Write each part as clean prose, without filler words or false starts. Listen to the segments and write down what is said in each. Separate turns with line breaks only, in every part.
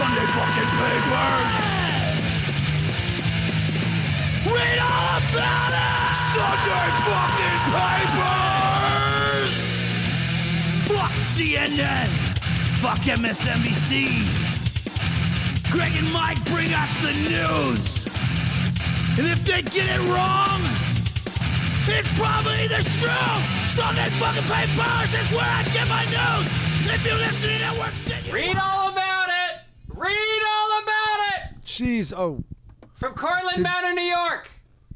Sunday fucking papers. Read all about it. Sunday fucking papers. Fuck CNN. Fuck MSNBC. Greg and Mike bring us the news. And if they get it wrong, it's probably the truth. Sunday fucking papers is where I get my news. If you listen to network shit,
read all about it. Read all about it.
Jeez, oh.
From Cortland Manor, New York.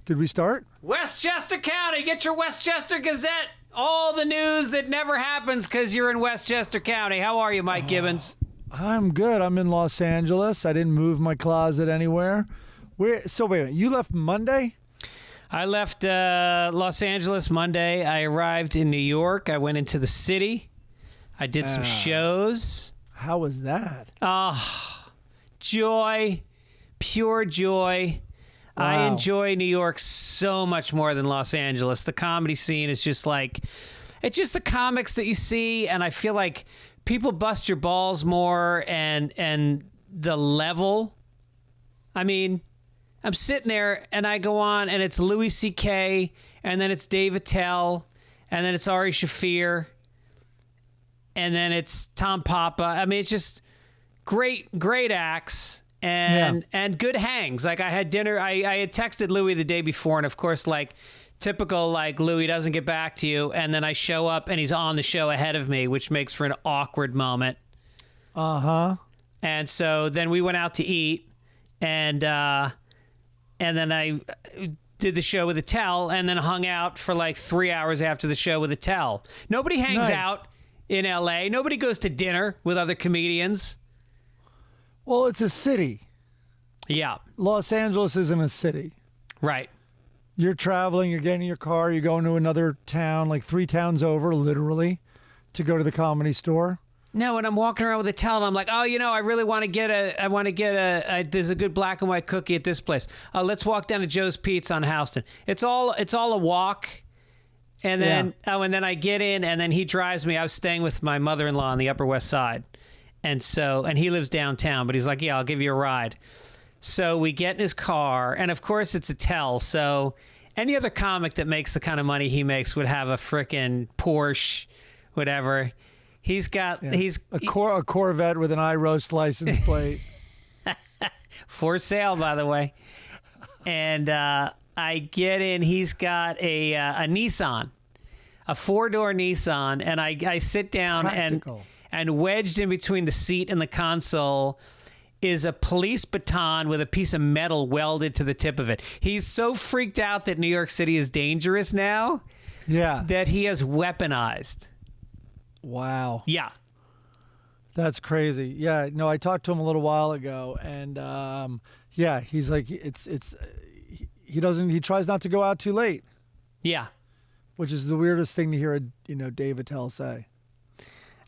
Did we start?
Westchester County. Get your Westchester Gazette. All the news that never happens because you're in Westchester County. How are you, Mike Gibbons?
I'm good. I'm in Los Angeles. I didn't move my closet anywhere. So wait a minute. You left Monday?
I left Los Angeles Monday. I arrived in New York. I went into the city. I did some shows.
How was that?
Joy. Pure joy.
Wow.
I enjoy New York so much more than Los Angeles. The comedy scene is just like, it's just the comics that you see, and I feel like people bust your balls more, and the level. I mean, I'm sitting there and I go on and it's Louie C.K. and then it's Dave Attell and then it's Ari Shaffir and then it's Tom Papa. I mean, it's just great acts and good hangs. Like I had dinner. I had texted Louie the day before, and of course, like typical, like Louie doesn't get back to you, and then I show up and he's on the show ahead of me, which makes for an awkward moment. And so then we went out to eat, and then I did the show with Attell, and then hung out for like 3 hours after the show with Attell. Nobody hangs out in L.A. Nobody goes to dinner with other comedians.
Well, it's a city.
Yeah.
Los Angeles isn't a city.
Right.
You're traveling, you're getting in your car, you're going to another town, like 3 towns over, literally, to go to the Comedy Store. No,
and I'm walking around with Attell, and I'm like, oh, you know, I really want to get there's a good black and white cookie at this place. Let's walk down to Joe's Pizza on Houston. It's all a walk. And then, and then I get in, and then he drives me. I was staying with my mother-in-law on the Upper West Side. And he lives downtown, but he's like, yeah, I'll give you a ride. So we get in his car, and of course it's Attell. So any other comic that makes the kind of money he makes would have a frickin' Porsche, whatever. He's got a
Corvette with an iRoast license plate.
For sale, by the way. And I get in. He's got a Nissan, a 4-door Nissan, and I sit down and wedged in between the seat and the console is a police baton with a piece of metal welded to the tip of it. He's so freaked out that New York City is dangerous now that he has weaponized.
Wow.
Yeah.
That's crazy. Yeah, no, I talked to him a little while ago, and he's like, he tries not to go out too late.
Yeah.
Which is the weirdest thing to hear, Dave Attell say.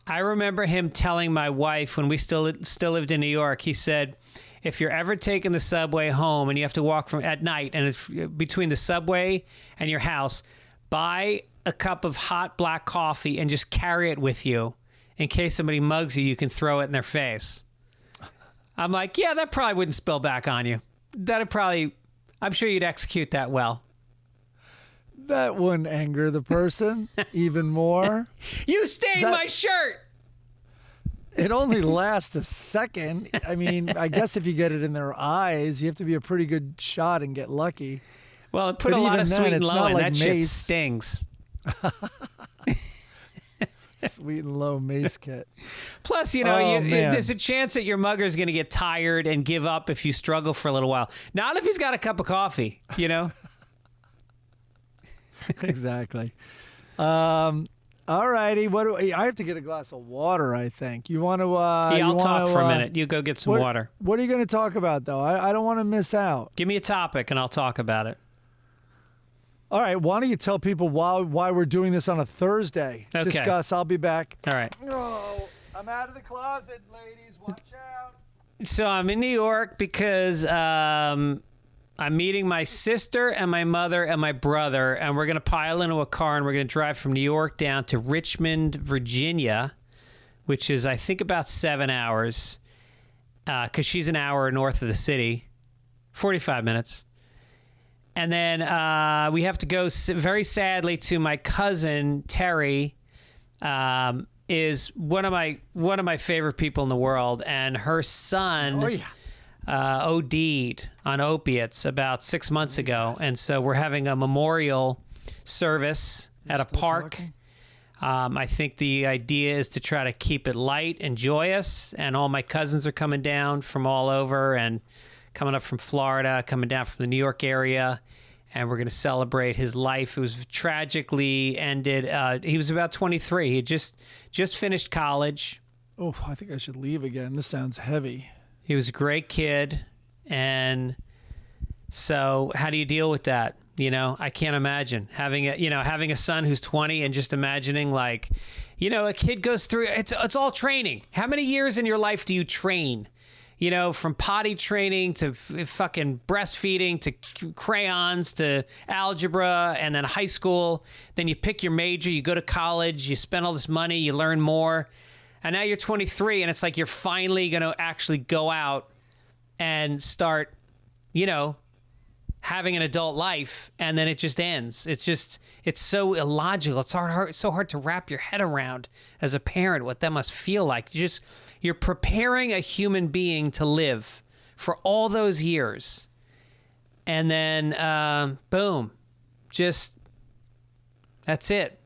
I remember him telling my wife when we still lived in New York, he said, if you're ever taking the subway home and you have to walk at night, and it's between the subway and your house, buy a cup of hot black coffee and just carry it with you. In case somebody mugs you, you can throw it in their face. I'm like, yeah, that probably wouldn't spill back on you. I'm sure you'd execute that well.
That wouldn't anger the person even more.
You stained my shirt.
It only lasts a second. I mean, I guess if you get it in their eyes, you have to be a pretty good shot and get lucky.
Well, put a lot of sweet and low in. That shit stings.
Sweet and low mace kit.
Plus, there's a chance that your mugger's going to get tired and give up if you struggle for a little while. Not if he's got a cup of coffee,
Exactly. All righty. I have to get a glass of water, I think. You want to...
I'll talk for a minute. You go get some water.
What are you going to talk about, though? I don't want to miss out.
Give me a topic, and I'll talk about it.
All right. Why don't you tell people why we're doing this on a Thursday?
Okay.
Discuss. I'll be back.
All right.
Oh, I'm out of the closet, ladies. Watch out.
So I'm in New York because... I'm meeting my sister and my mother and my brother, and we're going to pile into a car, and we're going to drive from New York down to Richmond, Virginia, which is, I think, about 7 hours. because she's an hour north of the city, 45 minutes. And then we have to go very sadly to my cousin Terry. Is one of my favorite people in the world, and her son OD'd on opiates about 6 months ago, and so we're having a memorial service at a park. I think the idea is to try to keep it light and joyous, and all my cousins are coming down from all over, and coming up from Florida, coming down from the New York area. And we're going to celebrate his life. It was tragically ended. He was about 23. He had just finished college.
Oh, I think I should leave again. This sounds heavy.
He was a great kid. And so how do you deal with that? You know, I can't imagine having a son who's 20 and just imagining, like, you know, a kid goes through, it's all training. How many years in your life do you train? You know, from potty training to fucking breastfeeding to crayons to algebra, and then high school. Then you pick your major, you go to college, you spend all this money, you learn more. And now you're 23, and it's like you're finally going to actually go out and start, you know, having an adult life, and then it just ends. It's so illogical. It's so hard to wrap your head around as a parent what that must feel like. You're preparing a human being to live for all those years. And then, boom, that's it.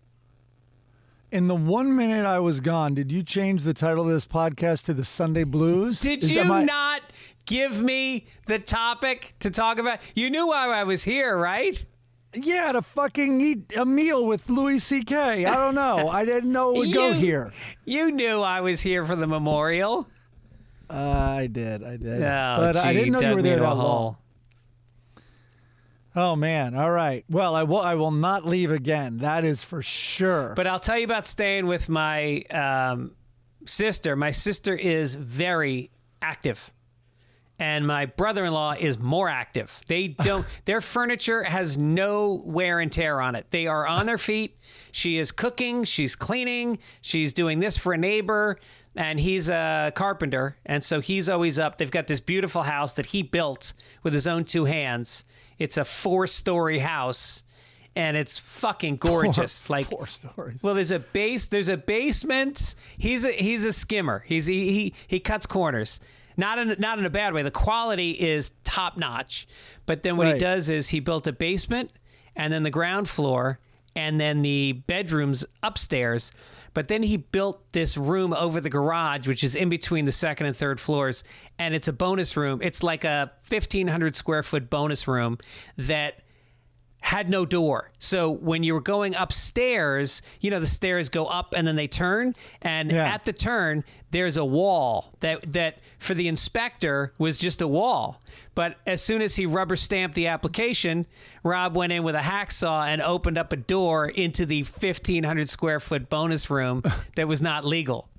In the 1 minute I was gone, did you change the title of this podcast to the Sunday Blues?
Did you not give me the topic to talk about? You knew why I was here, right?
Yeah, to fucking eat a meal with Louis C.K. I don't know. I didn't know it would go here.
You knew I was here for the memorial.
I did.
Oh,
but I didn't know you were there that long. Oh, man. All right. Well, I will not leave again. That is for sure.
But I'll tell you about staying with my sister. My sister is very active. And my brother-in-law is more active. Their furniture has no wear and tear on it. They are on their feet. She is cooking. She's cleaning. She's doing this for a neighbor. And he's a carpenter. And so he's always up. They've got this beautiful house that he built with his own 2 hands. It's a 4-story house. And it's fucking gorgeous.
4 stories.
Well, there's a basement. He's a skimmer. He cuts corners. Not in a bad way. The quality is top notch. But then what he does is he built a basement, and then the ground floor, and then the bedrooms upstairs. But then he built this room over the garage, which is in between the second and third floors, and it's a bonus room. It's like a 1,500 square foot bonus room that had no door. So when you were going upstairs, you know, the stairs go up and then they turn. And at the turn, there's a wall that for the inspector was just a wall. But as soon as he rubber stamped the application, Rob went in with a hacksaw and opened up a door into the 1,500 square foot bonus room that was not legal.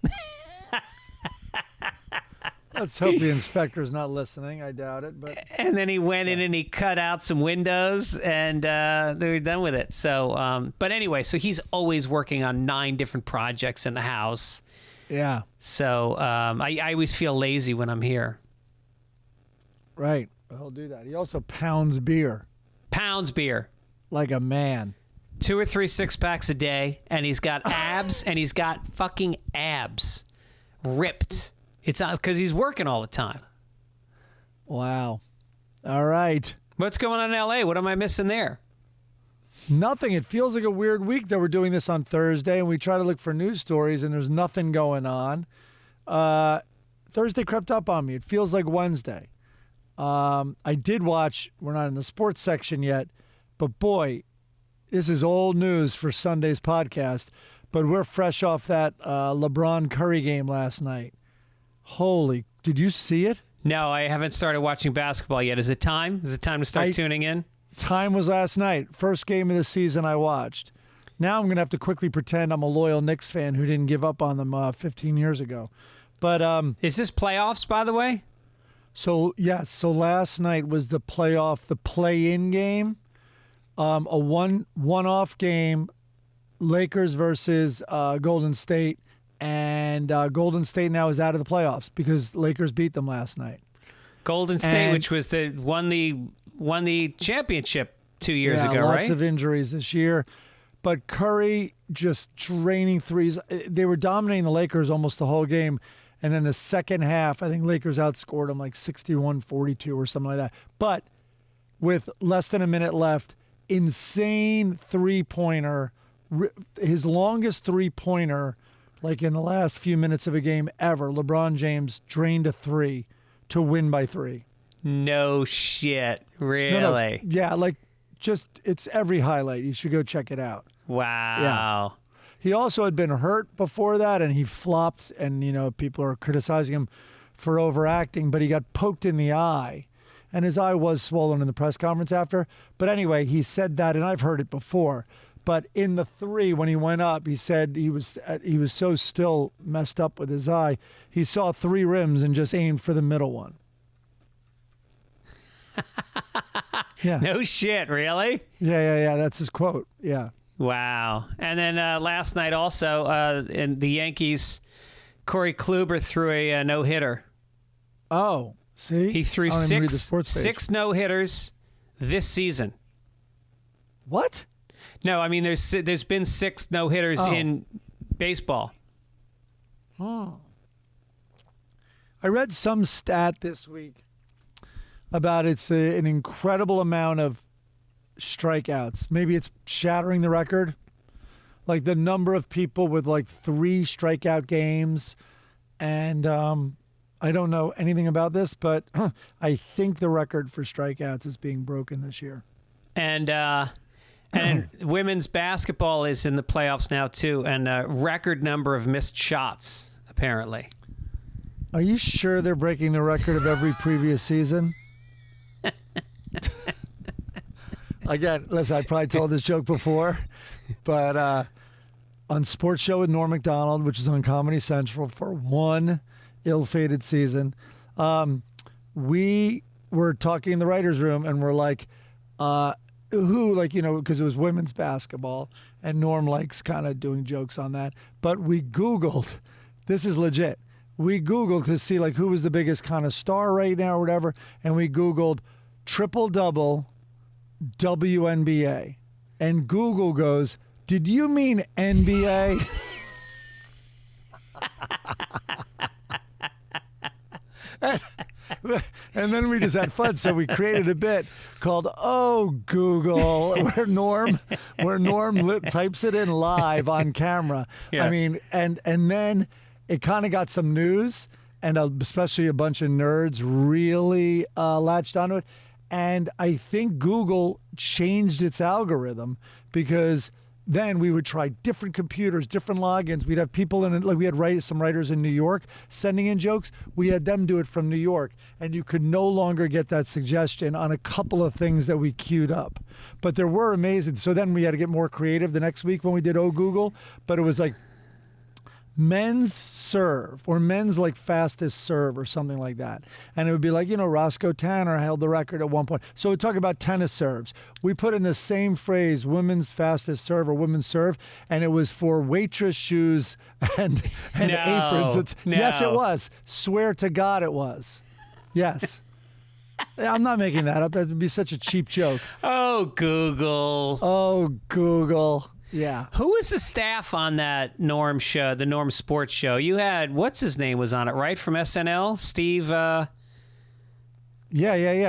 Let's hope the inspector's not listening. I doubt it. But
and then he went in and he cut out some windows, and they were done with it. So, but anyway, so he's always working on 9 different projects in the house.
Yeah.
So I always feel lazy when I'm here.
Right. He'll do that. He also pounds beer.
Like
a man.
2 or 3 6-packs a day, and he's got abs, and he's got fucking abs ripped. It's because he's working all the time.
Wow. All right.
What's going on in L.A.? What am I missing there?
Nothing. It feels like a weird week that we're doing this on Thursday, and we try to look for news stories, and there's nothing going on. Thursday crept up on me. It feels like Wednesday. I did watch, we're not in the sports section yet, but boy, this is old news for Sunday's podcast, but we're fresh off that LeBron Curry game last night. Holy, did you see it?
No, I haven't started watching basketball yet. Is it time? Is it time to start tuning in?
Time was last night. First game of the season I watched. Now I'm going to have to quickly pretend I'm a loyal Knicks fan who didn't give up on them 15 years ago. But
is this playoffs, by the way?
So, yes. So last night was the play-in game. A one-off game, Lakers versus Golden State. and Golden State now is out of the playoffs because Lakers beat them last night.
Golden State, which was won the championship 2 years ago, right?
Lots of injuries this year. But Curry just draining threes. They were dominating the Lakers almost the whole game. And then the second half, I think Lakers outscored them like 61-42 or something like that. But with less than a minute left, insane three-pointer, his longest three-pointer like in the last few minutes of a game ever. LeBron James drained a three to win by 3.
No shit. Really?
No. Yeah, like just it's every highlight. You should go check it out.
Wow.
Yeah. He also had been hurt before that, and he flopped, and, people are criticizing him for overacting, but he got poked in the eye, and his eye was swollen in the press conference after. But anyway, he said that, and I've heard it before, but in the 3, when he went up, he said he was so still messed up with his eye, he saw 3 rims and just aimed for the middle one. Yeah.
No shit, really?
Yeah. That's his quote. Yeah.
Wow. And then last night also, in the Yankees, Corey Kluber threw a no-hitter.
Oh, see?
He threw
I don't even read the
6
sports page.
6 no-hitters this season.
What?
No, I mean, there's been 6 no-hitters in baseball.
Oh. I read some stat this week about an incredible amount of strikeouts. Maybe it's shattering the record. Like the number of people with like 3 strikeout games. And I don't know anything about this, but I think the record for strikeouts is being broken this year.
And women's basketball is in the playoffs now too, and a record number of missed shots, apparently.
Are you sure they're breaking the record of every previous season? Again, listen, I probably told this joke before, but on Sports Show with Norm Macdonald, which is on Comedy Central for one ill-fated season, we were talking in the writer's room, and we're like, because it was women's basketball, and Norm likes kind of doing jokes on that, but we Googled, this is legit, we Googled to see like who was the biggest kind of star right now or whatever, and we Googled triple-double WNBA, and Google goes, did you mean NBA? And then we just had fun, so we created a bit called "Oh Google," where Norm types it in live on camera.
Yeah.
I mean, and then it kind of got some news, and especially a bunch of nerds really latched onto it. And I think Google changed its algorithm because then we would try different computers, different logins. We'd have people in it, like we had some writers in New York sending in jokes. We had them do it from New York, and you could no longer get that suggestion on a couple of things that we queued up. But there were amazing. So then we had to get more creative the next week when we did Oh Google, but it was like men's serve or men's like fastest serve or something like that. And it would be like, Roscoe Tanner held the record at one point. So we talk about tennis serves. We put in the same phrase, women's fastest serve or women's serve, and it was for waitress shoes and aprons. Yes, it was. Swear to God it was. Yes. I'm not making that up. That would be such a cheap joke.
Oh, Google.
Oh, Google. Yeah.
Who was the staff on that Norm show, the Norm Sports Show? You had, what's his name was on it, right? From SNL? Steve?
Yeah.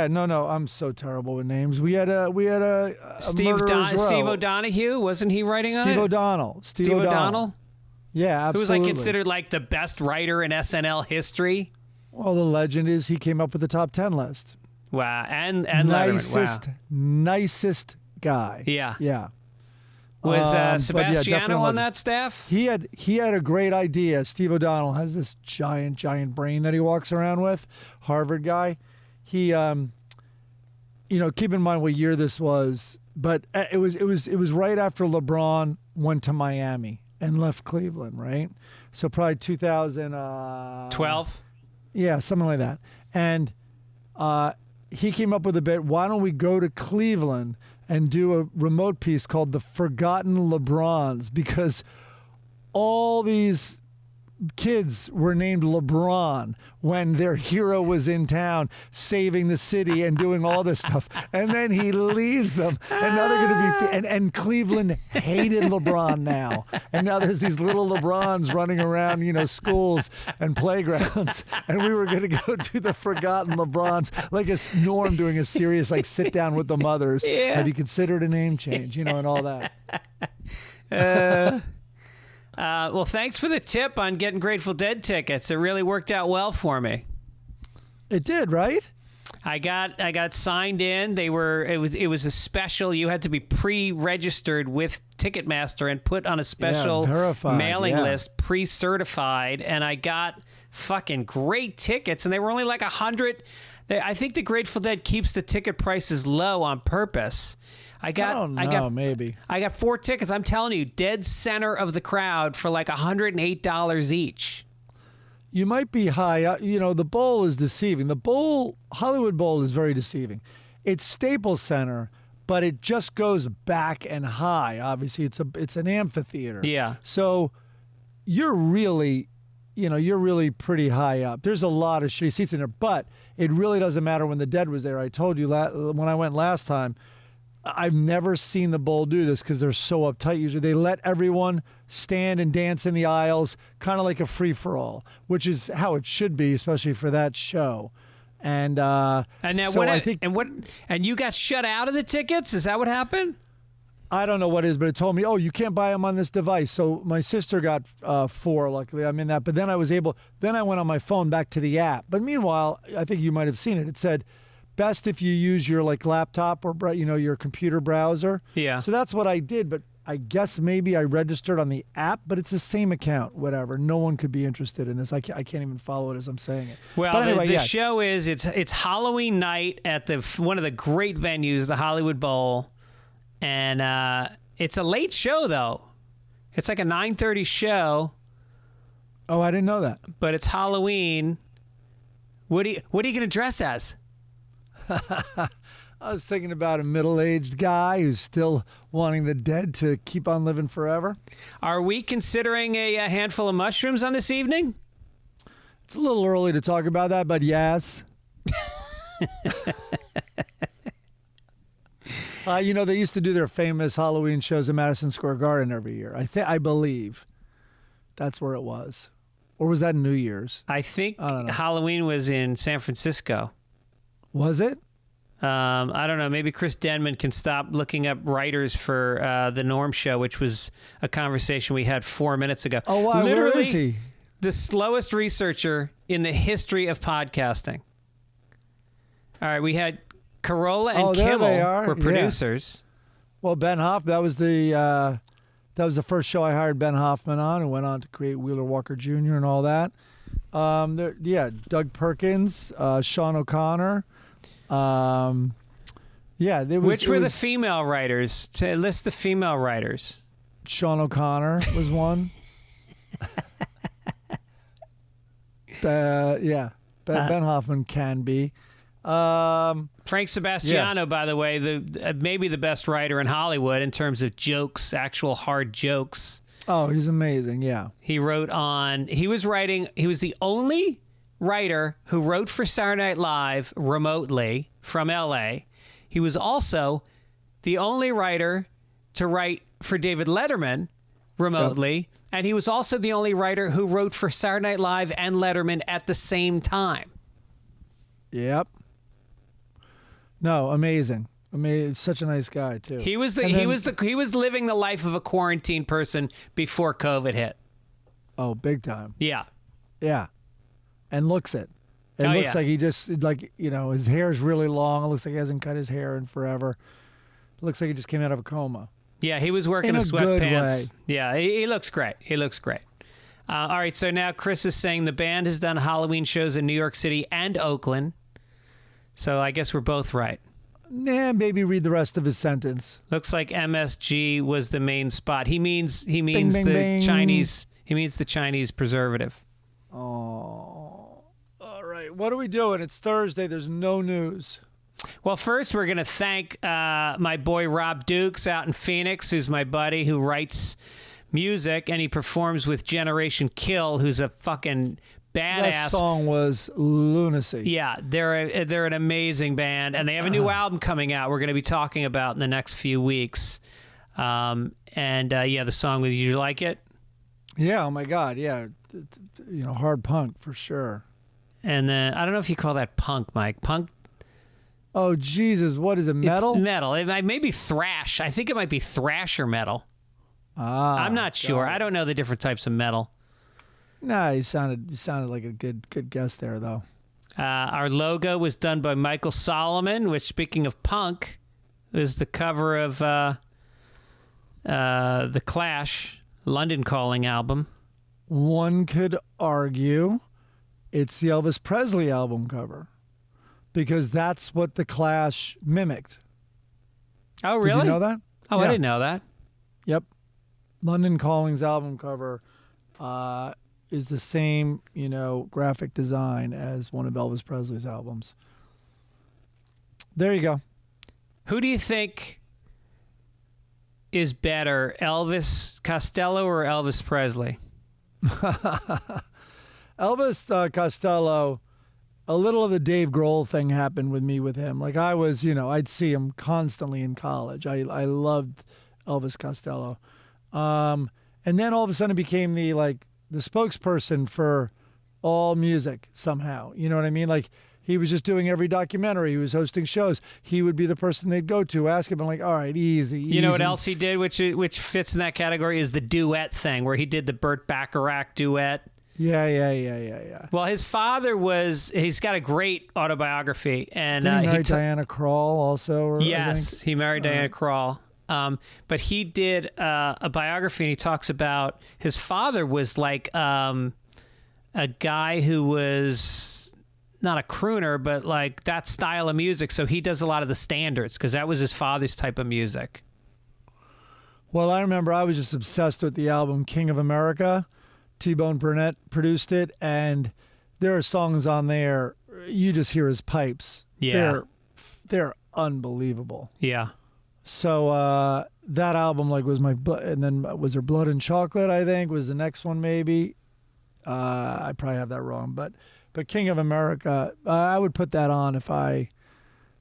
No, I'm so terrible with names. We had a
Steve O'Donoghue? Wasn't he writing on it?
Steve O'Donnell? Yeah, absolutely.
Who was like considered like the best writer in SNL history?
Well, the legend is he came up with the top 10 list.
Wow. And Letterman. Wow.
Nicest guy.
Yeah.
Yeah.
Was Sebastiano on that staff?
He had a great idea. Steve O'Donnell has this giant brain that he walks around with. Harvard guy. He, keep in mind what year this was, but it was right after LeBron went to Miami and left Cleveland, right? So probably 2012. Yeah, something like that. And he came up with a bit. Why don't we go to Cleveland and do a remote piece called The Forgotten LeBrons, because all these kids were named LeBron when their hero was in town saving the city and doing all this stuff. And then he leaves them. And now they're going to be, and Cleveland hated LeBron now. And now there's these little LeBrons running around, schools and playgrounds. And we were going to go to the forgotten LeBrons, like a Norm doing a serious, sit down with the mothers.
Yeah.
Have you considered a name change, and all that.
Well, thanks for the tip on getting Grateful Dead tickets. It really worked out well for me.
It did, right?
I got signed in. It was a special. You had to be pre-registered with Ticketmaster and put on a special
verified,
mailing list, pre-certified, and I got fucking great tickets, and they were only like 100. I think the Grateful Dead keeps the ticket prices low on purpose.
Maybe.
I got 4 tickets. I'm telling you, dead center of the crowd for like $108 each.
You might be high. The bowl is deceiving. The Hollywood Bowl is very deceiving. It's Staples Center, but it just goes back and high. Obviously, it's an amphitheater.
Yeah.
So you're really pretty high up. There's a lot of shitty seats in there, but it really doesn't matter when the Dead was there. I told you when I went last time, I've never seen the Bowl do this because they're so uptight. Usually they let everyone stand and dance in the aisles, kind of like a free-for-all, which is how it should be, especially for that show. And
now
so
what?
I think,
and you got shut out of the tickets? Is that what happened?
I don't know what it is, but it told me, you can't buy them on this device. So my sister got 4. Luckily, I'm in that. But then I went on my phone back to the app. But meanwhile, I think you might have seen it. It said, best if you use your laptop or your computer browser.
Yeah.
So that's what I did, but I guess maybe I registered on the app, but it's the same account. Whatever. No one could be interested in this. I can't even follow it as I'm saying it.
Well,
but anyway,
the show is it's Halloween night at one of the great venues, the Hollywood Bowl, and it's a late show though. It's like a 9:30 show.
Oh, I didn't know that.
But it's Halloween. What are you going to dress as?
I was thinking about a middle-aged guy who's still wanting the Dead to keep on living forever.
Are we considering a handful of mushrooms on this evening?
It's a little early to talk about that, but yes. They used to do their famous Halloween shows in Madison Square Garden every year. I believe that's where it was. Or was that New Year's?
I think Halloween was in San Francisco.
Was it?
I don't know. Maybe Chris Denman can stop looking up writers for the Norm Show, which was a conversation we had 4 minutes ago.
Oh, wow.
Literally,
where is he?
The slowest researcher in the history of podcasting. All right, we had Carolla and Kimmel were producers.
Yeah. Well, Ben Hoffman, that was the first show I hired Ben Hoffman on, and went on to create Wheeler Walker Jr. and all that. Doug Perkins, Sean O'Connor.
Which were the female writers? To list the female writers.
Sean O'Connor was one. Ben Hoffman can be.
Frank Sebastiano, by the way, maybe the best writer in Hollywood in terms of jokes, actual hard jokes.
Oh, he's amazing. Yeah.
He was the only writer who wrote for Saturday Night Live remotely from LA. He was also the only writer to write for David Letterman remotely. Yep. And he was also the only writer who wrote for Saturday Night Live and Letterman at the same time.
Yep. No, amazing. Such a nice guy too.
He was living the life of a quarantine person before COVID hit.
Oh, big time.
Yeah.
Yeah. And looks it. It looks like he just his hair's really long. It looks like he hasn't cut his hair in forever. It looks like he just came out of a coma.
Yeah, he was working
in a
sweatpants.
Good way.
Yeah, he looks great. All right, so now Chris is saying the band has done Halloween shows in New York City and Oakland. So I guess we're both right.
Nah, maybe read the rest of his sentence.
Looks like MSG was the main spot. He means
bing, bing,
the
bing.
Chinese. He means the Chinese preservative.
Oh, all right. What are we doing? It's Thursday. There's no news.
Well, first we're going to thank my boy Rob Dukes out in Phoenix, who's my buddy who writes music, and he performs with Generation Kill, who's a fucking badass.
That song was lunacy.
Yeah, they're an amazing band, and they have a new album coming out we're going to be talking about in the next few weeks. The song was, you like it?
Yeah, oh my God, yeah. Hard punk for sure.
And then, I don't know if you call that punk, Mike. Punk?
Oh, Jesus, what is it, metal?
It's metal. It may be thrash. I think it might be thrash or metal. I'm not sure. I don't know the different types of metal.
Nah, you sounded like a good guess there, though.
Our logo was done by Michael Solomon, which, speaking of punk, is the cover of the Clash London Calling album.
One could argue it's the Elvis Presley album cover because that's what the Clash mimicked.
Oh, really?
Did you know that?
Oh,
yeah.
I didn't know that.
Yep. London Calling's album cover is the same, graphic design as one of Elvis Presley's albums. There you go.
Who do you think is better, Elvis Costello or Elvis Presley?
Elvis Costello, a little of the Dave Grohl thing happened with me with him. Like I was, I'd see him constantly in college. I loved Elvis Costello. And then all of a sudden became the spokesperson for all music somehow. You know what I mean? Like he was just doing every documentary. He was hosting shows. He would be the person they'd go to, ask him, I'm like, all right, easy.
You know what else he did, which fits in that category, is the duet thing, where he did the Burt Bacharach duet.
Yeah.
Well, his father he's got a great autobiography. And
did he marry Diana Krall also?
Yes, he married Diana Krall. But he did a biography, and he talks about his father was like a guy who was not a crooner, but like that style of music. So he does a lot of the standards because that was his father's type of music.
Well, I remember I was just obsessed with the album King of America. T-Bone Burnett produced it, and there are songs on there you just hear his pipes.
Yeah.
They're unbelievable.
Yeah.
So that album was my and then was there Blood and Chocolate, I think was the next one maybe. I probably have that wrong, but King of America, I would put that on if I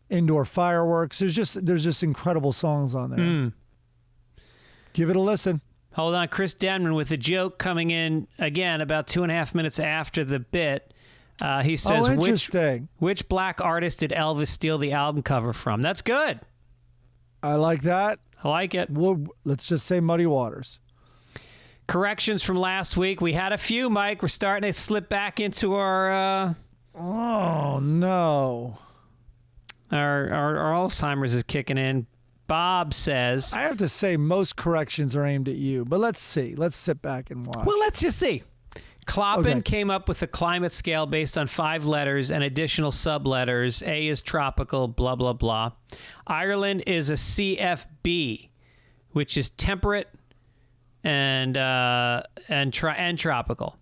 Indoor Fireworks. There's just incredible songs on there. Give it a listen.
Hold on, Chris Denman with a joke coming in again about 2.5 minutes after the bit. He says, which black artist did Elvis steal the album cover from? That's good.
I like that.
I like it.
Let's just say Muddy Waters.
Corrections from last week. We had a few, Mike. We're starting to slip back into our...
Oh, no.
Our Alzheimer's is kicking in. Bob says...
I have to say most corrections are aimed at you, but let's see. Let's sit back and watch.
Well, let's just see. Kloppen came up with a climate scale based on 5 letters and additional sub-letters. A is tropical, blah, blah, blah. Ireland is a CFB, which is temperate and tropical.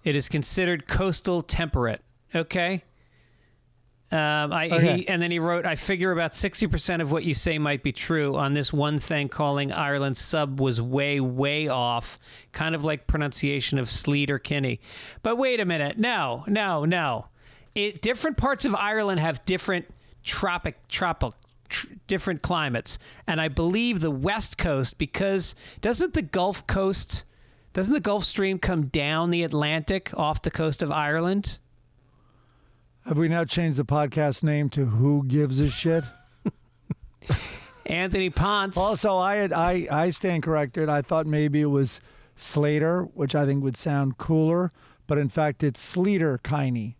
It is considered coastal temperate. Okay? And then he wrote, I figure about 60% of what you say might be true. On this one thing, calling Ireland sub was way, way off. Kind of like pronunciation of Sleat or Kinney. But wait a minute. No. Different parts of Ireland have different different climates. And I believe the West Coast, because doesn't the Gulf Stream come down the Atlantic off the coast of Ireland?
Have we now changed the podcast name to Who Gives a Shit?
Anthony Ponce.
Also, I stand corrected. I thought maybe it was Slater, which I think would sound cooler, but in fact it's Sleater Kiney.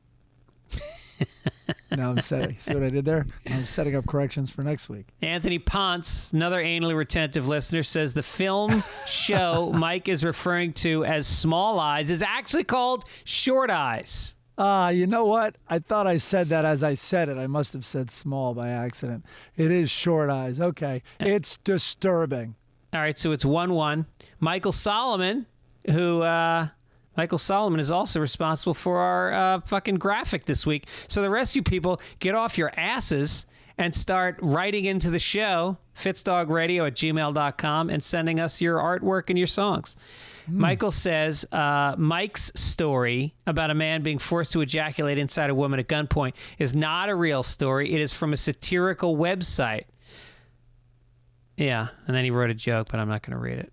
Now I'm setting. See what I did there? I'm setting up corrections for next week.
Anthony Ponce, another anally retentive listener, says the film show Mike is referring to as Small Eyes is actually called Short Eyes.
You know what? I thought I said that as I said it. I must have said small by accident. It is Short Eyes. Okay. It's disturbing.
All right, so it's 1-1. Michael Solomon, Michael Solomon is also responsible for our fucking graphic this week. So the rest of you people, get off your asses and start writing into the show fitzdog@gmail.com, and sending us your artwork and your songs. Michael says, Mike's story about a man being forced to ejaculate inside a woman at gunpoint is not a real story. It is from a satirical website. Yeah, and then he wrote a joke, but I'm not going to read it.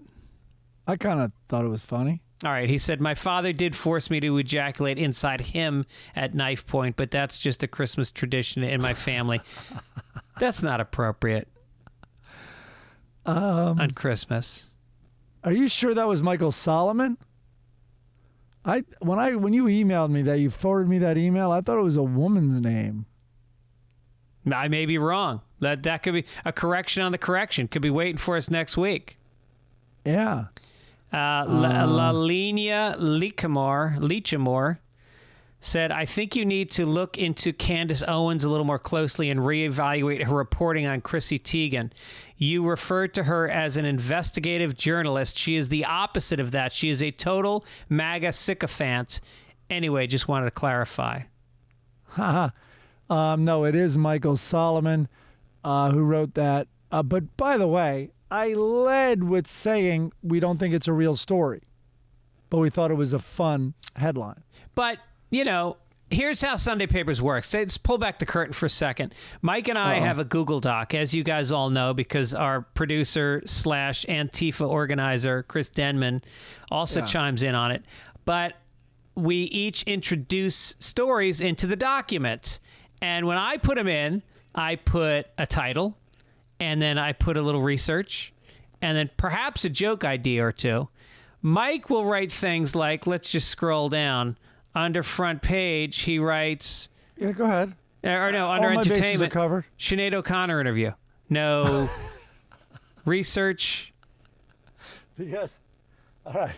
I kind of thought it was funny.
All right, he said, my father did force me to ejaculate inside him at knife point, but that's just a Christmas tradition in my family. That's not appropriate on Christmas.
Are you sure that was Michael Solomon? When you emailed me that, you forwarded me that email, I thought it was a woman's name.
I may be wrong. That could be a correction on the correction. Could be waiting for us next week.
Yeah.
Lalina Lichamore said, I think you need to look into Candace Owens a little more closely and reevaluate her reporting on Chrissy Teigen. You referred to her as an investigative journalist. She is the opposite of that. She is a total MAGA sycophant. Anyway, just wanted to clarify.
No, it is Michael Solomon who wrote that. But by the way, I led with saying we don't think it's a real story, but we thought it was a fun headline.
But, you know, here's how Sunday Papers works. Let's pull back the curtain for a second. Mike and I have a Google Doc, as you guys all know, because our producer / Antifa organizer, Chris Denman, also chimes in on it. But we each introduce stories into the document. And when I put them in, I put a title, and then I put a little research, and then perhaps a joke idea or two. Mike will write things like, let's just scroll down. Under front page, he writes...
Yeah, go ahead.
Or no,
All
under
my bases
entertainment.
are covered.
Sinead O'Connor interview. No. Research.
Yes. All right.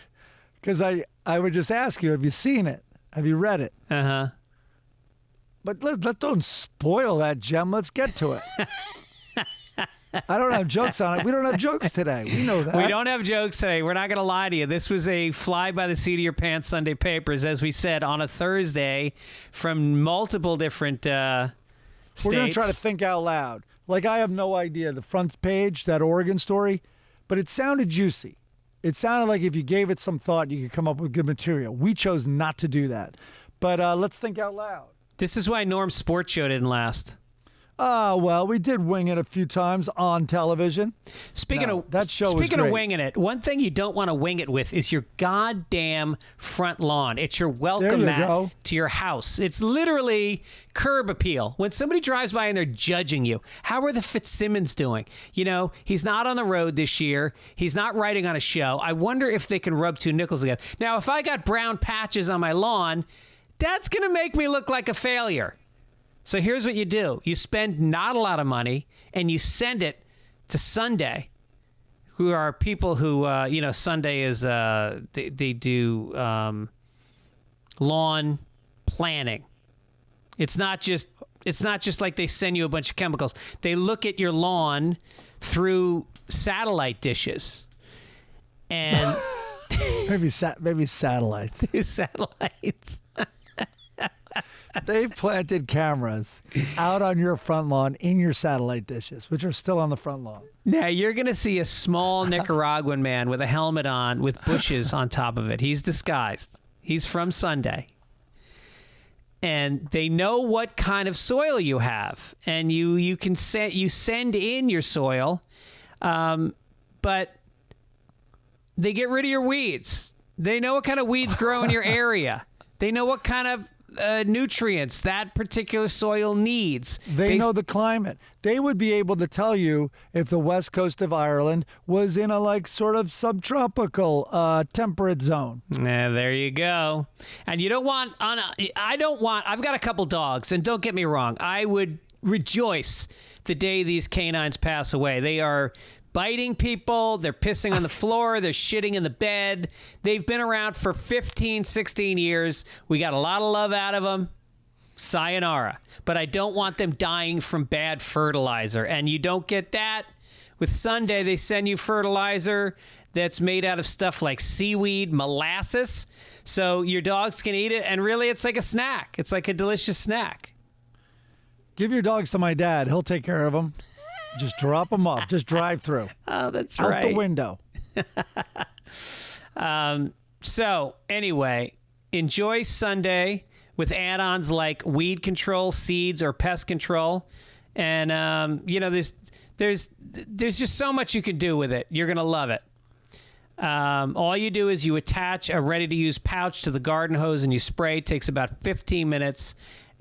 Because I would just ask you, have you seen it? Have you read it?
Uh-huh.
But don't spoil that, Jem. Let's get to it. I don't have jokes on it. We don't have jokes today. We know that.
We don't have jokes today. We're not going to lie to you. This was a fly by the seat of your pants Sunday Papers, as we said, on a Thursday from multiple different states.
We're going to try to think out loud. Like, I have no idea. The front page, that Oregon story, but it sounded juicy. It sounded like if you gave it some thought, you could come up with good material. We chose not to do that. But let's think out loud.
This is why Norm's sports show didn't last.
Well, we did wing it a few times on television.
Speaking of
great.
winging it, one thing you don't want to wing it with is your goddamn front lawn. It's your welcome mat to your house. It's literally curb appeal. When somebody drives by and they're judging you, how are the Fitzsimmons doing? You know, he's not on the road this year. He's not writing on a show. I wonder if they can rub two nickels together. Now, if I got brown patches on my lawn, that's going to make me look like a failure. So here's what you do. You spend not a lot of money, and you send it to Sunday, who are people who, Sunday is, they do lawn planning. It's not just like they send you a bunch of chemicals. They look at your lawn through satellite dishes. And
maybe satellites.
Through satellites.
They've planted cameras out on your front lawn in your satellite dishes, which are still on the front lawn.
Now, you're going to see a small Nicaraguan man with a helmet on with bushes on top of it. He's disguised. He's from Sunday. And they know what kind of soil you have. And you send in your soil, but they get rid of your weeds. They know what kind of weeds grow in your area. They know what kind of nutrients that particular soil needs.
They know the climate. They would be able to tell you if the west coast of Ireland was in a sort of subtropical temperate zone.
There you go. And you don't want I've got a couple dogs, and don't get me wrong, I would rejoice the day these canines pass away. They are biting people, they're pissing on the floor, they're shitting in the bed. They've been around for 15, 16 years. We got a lot of love out of them. Sayonara. But I don't want them dying from bad fertilizer. And you don't get that. With Sunday, they send you fertilizer that's made out of stuff like seaweed, molasses. So your dogs can eat it, and really it's like a snack. It's like a delicious snack.
Give your dogs to my dad. He'll take care of them. Just drop them off. Just drive through.
Oh, that's
Out
right.
the window.
So anyway, enjoy Sunday with add-ons like weed control, seeds, or pest control. And, there's just so much you can do with it. You're going to love it. All you do is you attach a ready-to-use pouch to the garden hose and you spray. It takes about 15 minutes.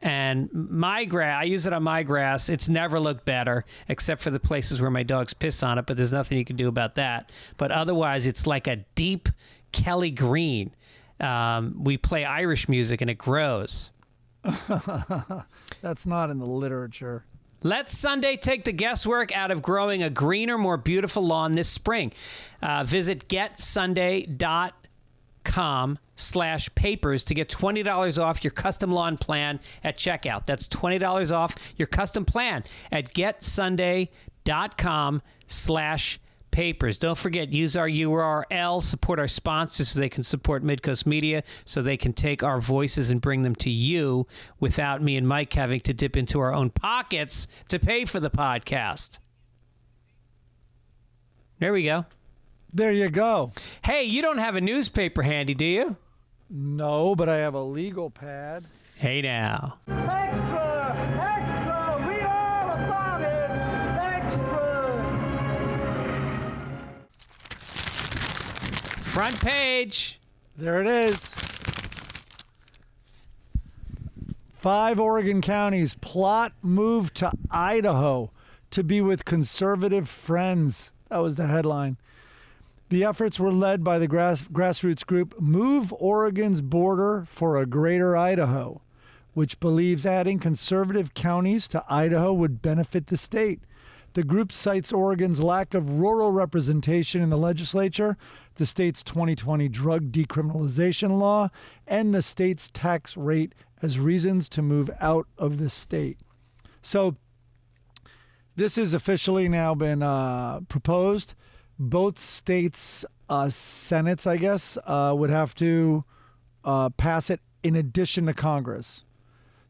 And I use it on my grass. It's never looked better, except for the places where my dogs piss on it, but there's nothing you can do about that. But otherwise, it's like a deep Kelly green. We play Irish music and it grows.
That's not in the literature.
Let Sunday take the guesswork out of growing a greener, more beautiful lawn this spring. Visit getsunday.com/papers to get $20 off your custom lawn plan at checkout. That's $20 off your custom plan at getsunday.com/papers. Don't forget, use our URL, support our sponsors so they can support Midcoast Media, so they can take our voices and bring them to you without me and Mike having to dip into our own pockets to pay for the podcast. There we go.
There you go.
Hey, you don't have a newspaper handy, do you?
No, but I have a legal pad.
Hey now.
Extra! Extra! Read all about it! Extra!
Front page.
There it is. 5 Oregon counties plot move to Idaho to be with conservative friends. That was the headline. The efforts were led by the grassroots group Move Oregon's Border for a Greater Idaho, which believes adding conservative counties to Idaho would benefit the state. The group cites Oregon's lack of rural representation in the legislature, the state's 2020 drug decriminalization law, and the state's tax rate as reasons to move out of the state. So this has officially now been proposed. Both states' senates, I guess, would have to pass it in addition to Congress.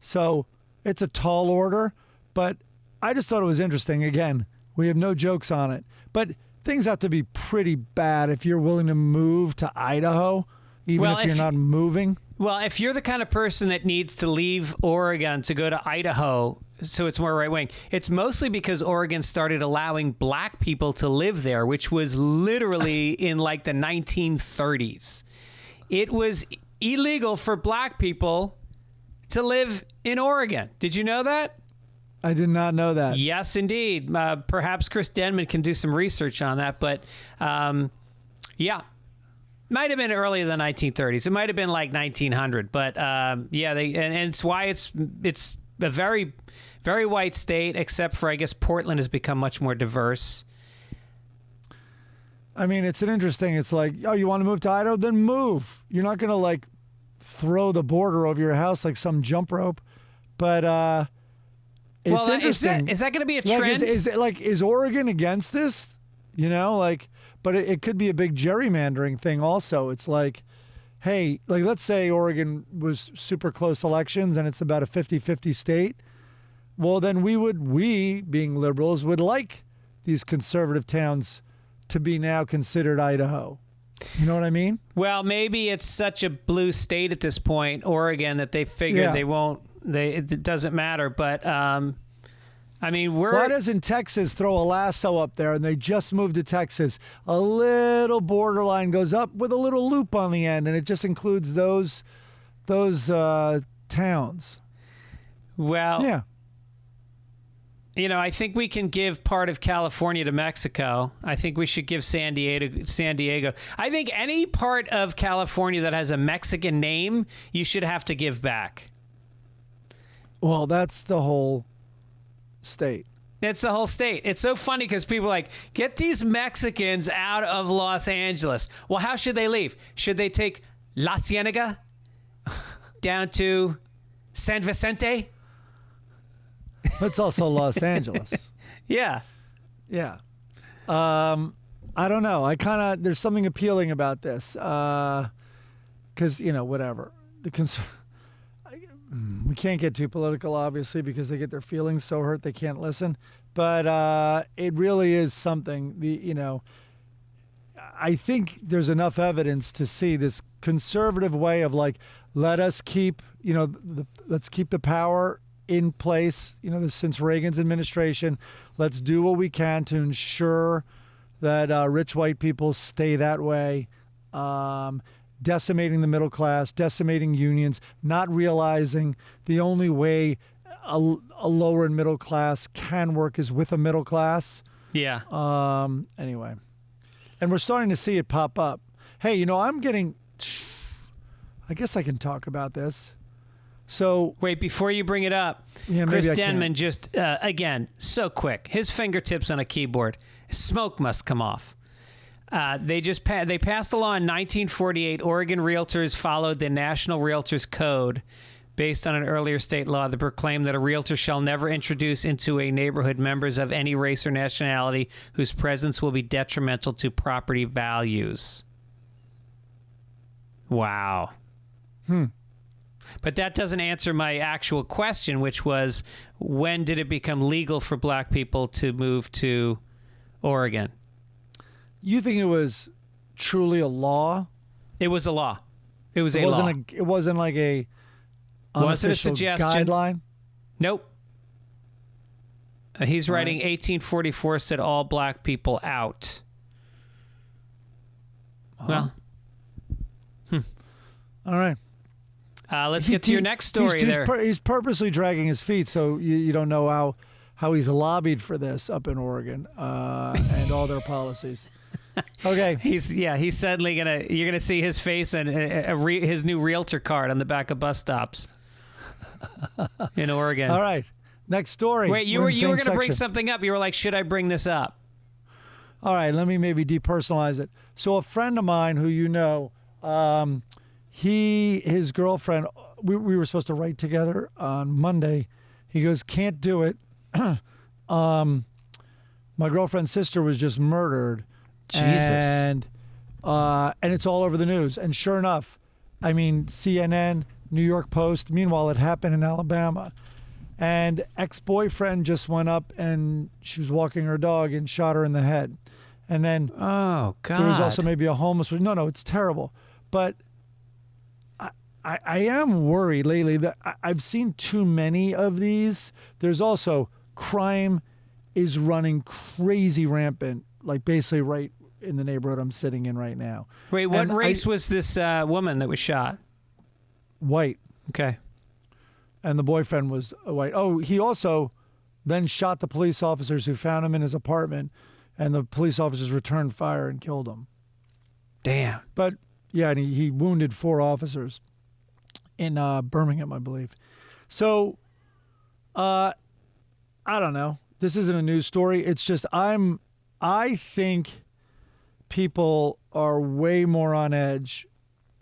So it's a tall order, but I just thought it was interesting. Again, we have no jokes on it, but things have to be pretty bad if you're willing to move to Idaho, even if you're not moving.
Well, if you're the kind of person that needs to leave Oregon to go to Idaho, so it's more right-wing, it's mostly because Oregon started allowing black people to live there, which was literally in like the 1930s. It was illegal for black people to live in Oregon. Did you know that?
I did not know that.
Yes, indeed. Perhaps Chris Denman can do some research on that, but yeah. Might have been earlier than the 1930s. It might have been like 1900, but and it's why it's a very, very white state, except for, I guess, Portland has become much more diverse.
I mean, it's like, oh, you want to move to Idaho? Then move. You're not going to like throw the border over your house like some jump rope, but it's interesting.
Is that going to be a trend?
Is Oregon against this? You know, like, but it could be a big gerrymandering thing also. It's like, hey, like let's say Oregon was super close elections and it's about a 50-50 state. Well, then we being liberals would like these conservative towns to be now considered Idaho. You know what I mean?
Well, maybe it's such a blue state at this point, Oregon, that they figured they won't. It doesn't matter. But I mean,
why doesn't Texas throw a lasso up there and they just moved to Texas? A little borderline goes up with a little loop on the end, and it just includes those towns.
Well,
yeah.
You know, I think we can give part of California to Mexico. I think we should give San Diego. I think any part of California that has a Mexican name, you should have to give back.
Well, that's the whole state.
It's the whole state. It's so funny because people are like, get these Mexicans out of Los Angeles. Well, how should they leave? Should they take La Cienega down to San Vicente?
That's also Los Angeles.
Yeah.
Yeah. I don't know. There's something appealing about this. Because, whatever. we can't get too political, obviously, because they get their feelings so hurt they can't listen. But it really is something. I think there's enough evidence to see this conservative way of like, let's keep the power in place. Since Reagan's administration, let's do what we can to ensure that rich white people stay that way. Decimating the middle class, decimating unions, not realizing the only way a lower and middle class can work is with a middle class.
Yeah.
Anyway, and we're starting to see it pop up. Hey, I guess I can talk about this. So
wait, before you bring it up, Chris Denman just, again, so quick. His fingertips on a keyboard. Smoke must come off. They passed a law in 1948. Oregon realtors followed the National Realtors Code based on an earlier state law that proclaimed that a realtor shall never introduce into a neighborhood members of any race or nationality whose presence will be detrimental to property values. Wow. But that doesn't answer my actual question, which was, when did it become legal for black people to move to Oregon?
You think it was truly a law?
It was a law. It was a law.
It wasn't like a
wasn't a suggestion.
Guideline?
Nope. He's writing 1844 said all black people out. Well.
All right.
Let's get to your next story there.
He's purposely dragging his feet, so you don't know how he's lobbied for this up in Oregon and all their policies. Okay.
He's suddenly you're gonna see his face and his new realtor card on the back of bus stops in Oregon.
All right. Next story.
Wait, you were gonna bring something up. You were like, should I bring this up?
All right, let me maybe depersonalize it. So a friend of mine who his girlfriend, we were supposed to write together on Monday. He goes, can't do it. My girlfriend's sister was just murdered.
Jesus.
And it's all over the news. And sure enough, CNN, New York Post. Meanwhile, it happened in Alabama. And ex-boyfriend just went up and she was walking her dog and shot her in the head. And then
oh God,
there was also maybe a homeless. No, it's terrible. But I am worried lately that I've seen too many of these. There's also crime is running crazy rampant, like basically right in the neighborhood I'm sitting in right now.
Wait, what race was this woman that was shot?
White.
Okay.
And the boyfriend was white. Oh, he also then shot the police officers who found him in his apartment, and the police officers returned fire and killed him.
Damn.
But yeah, and he wounded 4 officers in Birmingham, I believe. So, I don't know. This isn't a news story. It's just I think people are way more on edge.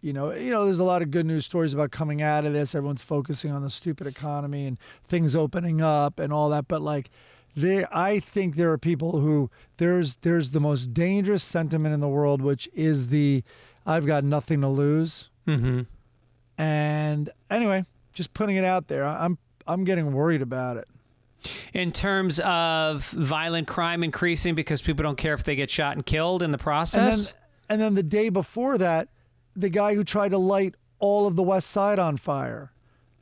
There's a lot of good news stories about coming out of this. Everyone's focusing on the stupid economy and things opening up and all that. But I think there are people who there's the most dangerous sentiment in the world, which is I've got nothing to lose.
Mm-hmm.
And anyway, just putting it out there. I'm getting worried about it.
In terms of violent crime increasing because people don't care if they get shot and killed in the process?
And then the day before that, the guy who tried to light all of the West Side on fire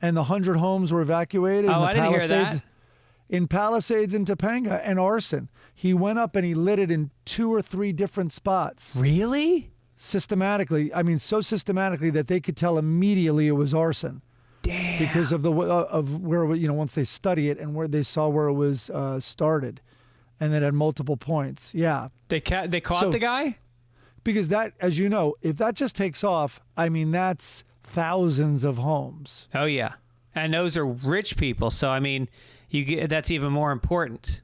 and the 100 homes were evacuated.
Oh, I didn't hear that.
In Palisades and Topanga, and arson. He went up and he lit it in 2 or 3 different spots.
Really?
Systematically. So systematically that they could tell immediately it was arson.
Damn.
Because of where once they study it and where they saw where it was started, and then at multiple points. Yeah.
They caught the guy?
Because that, as you know, if that just takes off, that's thousands of homes.
Oh yeah, and those are rich people. So that's even more important.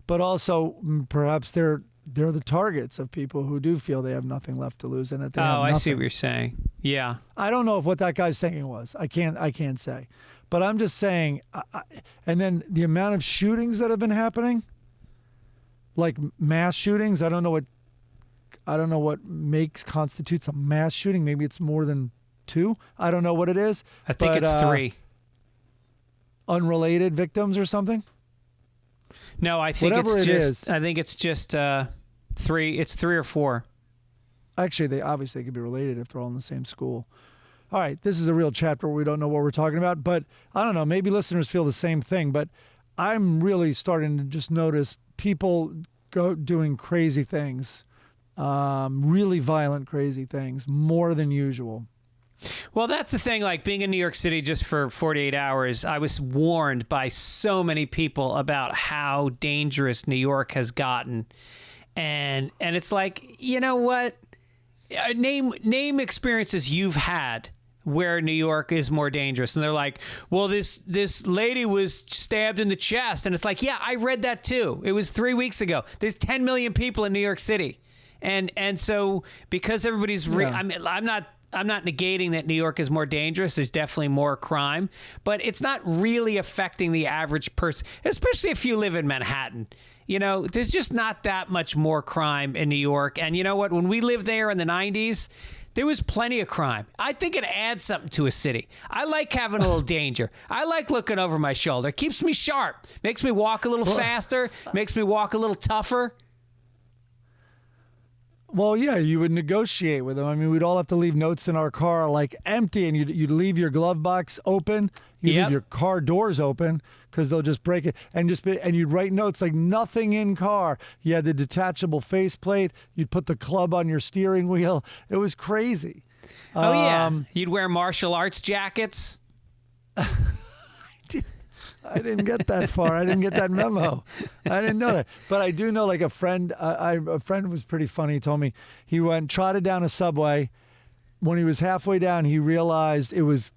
But also, perhaps they're the targets of people who do feel they have nothing left to lose, and that they have nothing.
I see what you're saying. Yeah.
I don't know what that guy's thinking was. I can't say. But I'm just saying. And then the amount of shootings that have been happening, like mass shootings. I don't know what constitutes a mass shooting. Maybe it's more than 2. I don't know what it is.
I think it's 3.
Unrelated victims or something?
No, I think
Whatever
it's
it
just.
is.
I think it's just 3. It's 3 or 4.
Actually, they obviously could be related if they're all in the same school. All right, this is a real chapter where we don't know what we're talking about, but I don't know. Maybe listeners feel the same thing, but I'm really starting to just notice people doing crazy things, really violent, crazy things, more than usual.
Well, that's the thing. Like being in New York City just for 48 hours, I was warned by so many people about how dangerous New York has gotten, and it's like, you know what? Name experiences you've had where New York is more dangerous. And they're like, well, this lady was stabbed in the chest. And it's like, yeah, I read that too. It was 3 weeks ago. There's 10 million people in New York City. And so because everybody's, I'm not negating that New York is more dangerous. There's definitely more crime, but it's not really affecting the average person, especially if you live in Manhattan. You know, there's just not that much more crime in New York. And you know what? When we lived there in the 90s, there was plenty of crime. I think it adds something to a city. I like having a little danger. I like looking over my shoulder. It keeps me sharp. Makes me walk a little faster. Makes me walk a little tougher.
Well, yeah, you would negotiate with them. I mean, we'd all have to leave notes in our car, like empty, and you'd leave your glove box open. You'd leave your car doors open because they'll just break it, and you'd write notes like nothing in car. You had the detachable faceplate. You'd put the club on your steering wheel. It was crazy.
Oh yeah, you'd wear martial arts jackets.
I didn't get that far. I didn't get that memo. I didn't know that. But I do know, like a friend was pretty funny. He told me he trotted down a subway. When he was halfway down, he realized it was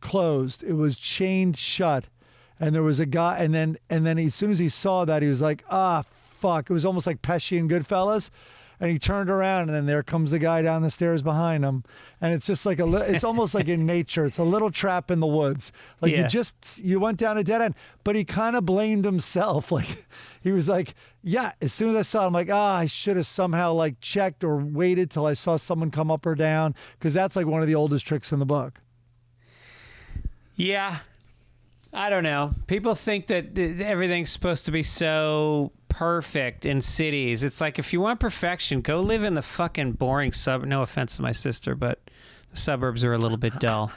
closed. It was chained shut. And there was a guy, and then as soon as he saw that, he was like, fuck. It was almost like Pesci and Goodfellas. And he turned around, and then there comes the guy down the stairs behind him. And it's just like it's almost like in nature. It's a little trap in the woods. Like you went down a dead end. But he kind of blamed himself. Like he was like, yeah, as soon as I saw it, I'm like, I should have somehow like checked or waited till I saw someone come up or down. Because that's like one of the oldest tricks in the book.
Yeah. I don't know. People think that everything's supposed to be so perfect in cities. It's like, if you want perfection, go live in the fucking boring no offense to my sister, but the suburbs are a little bit dull.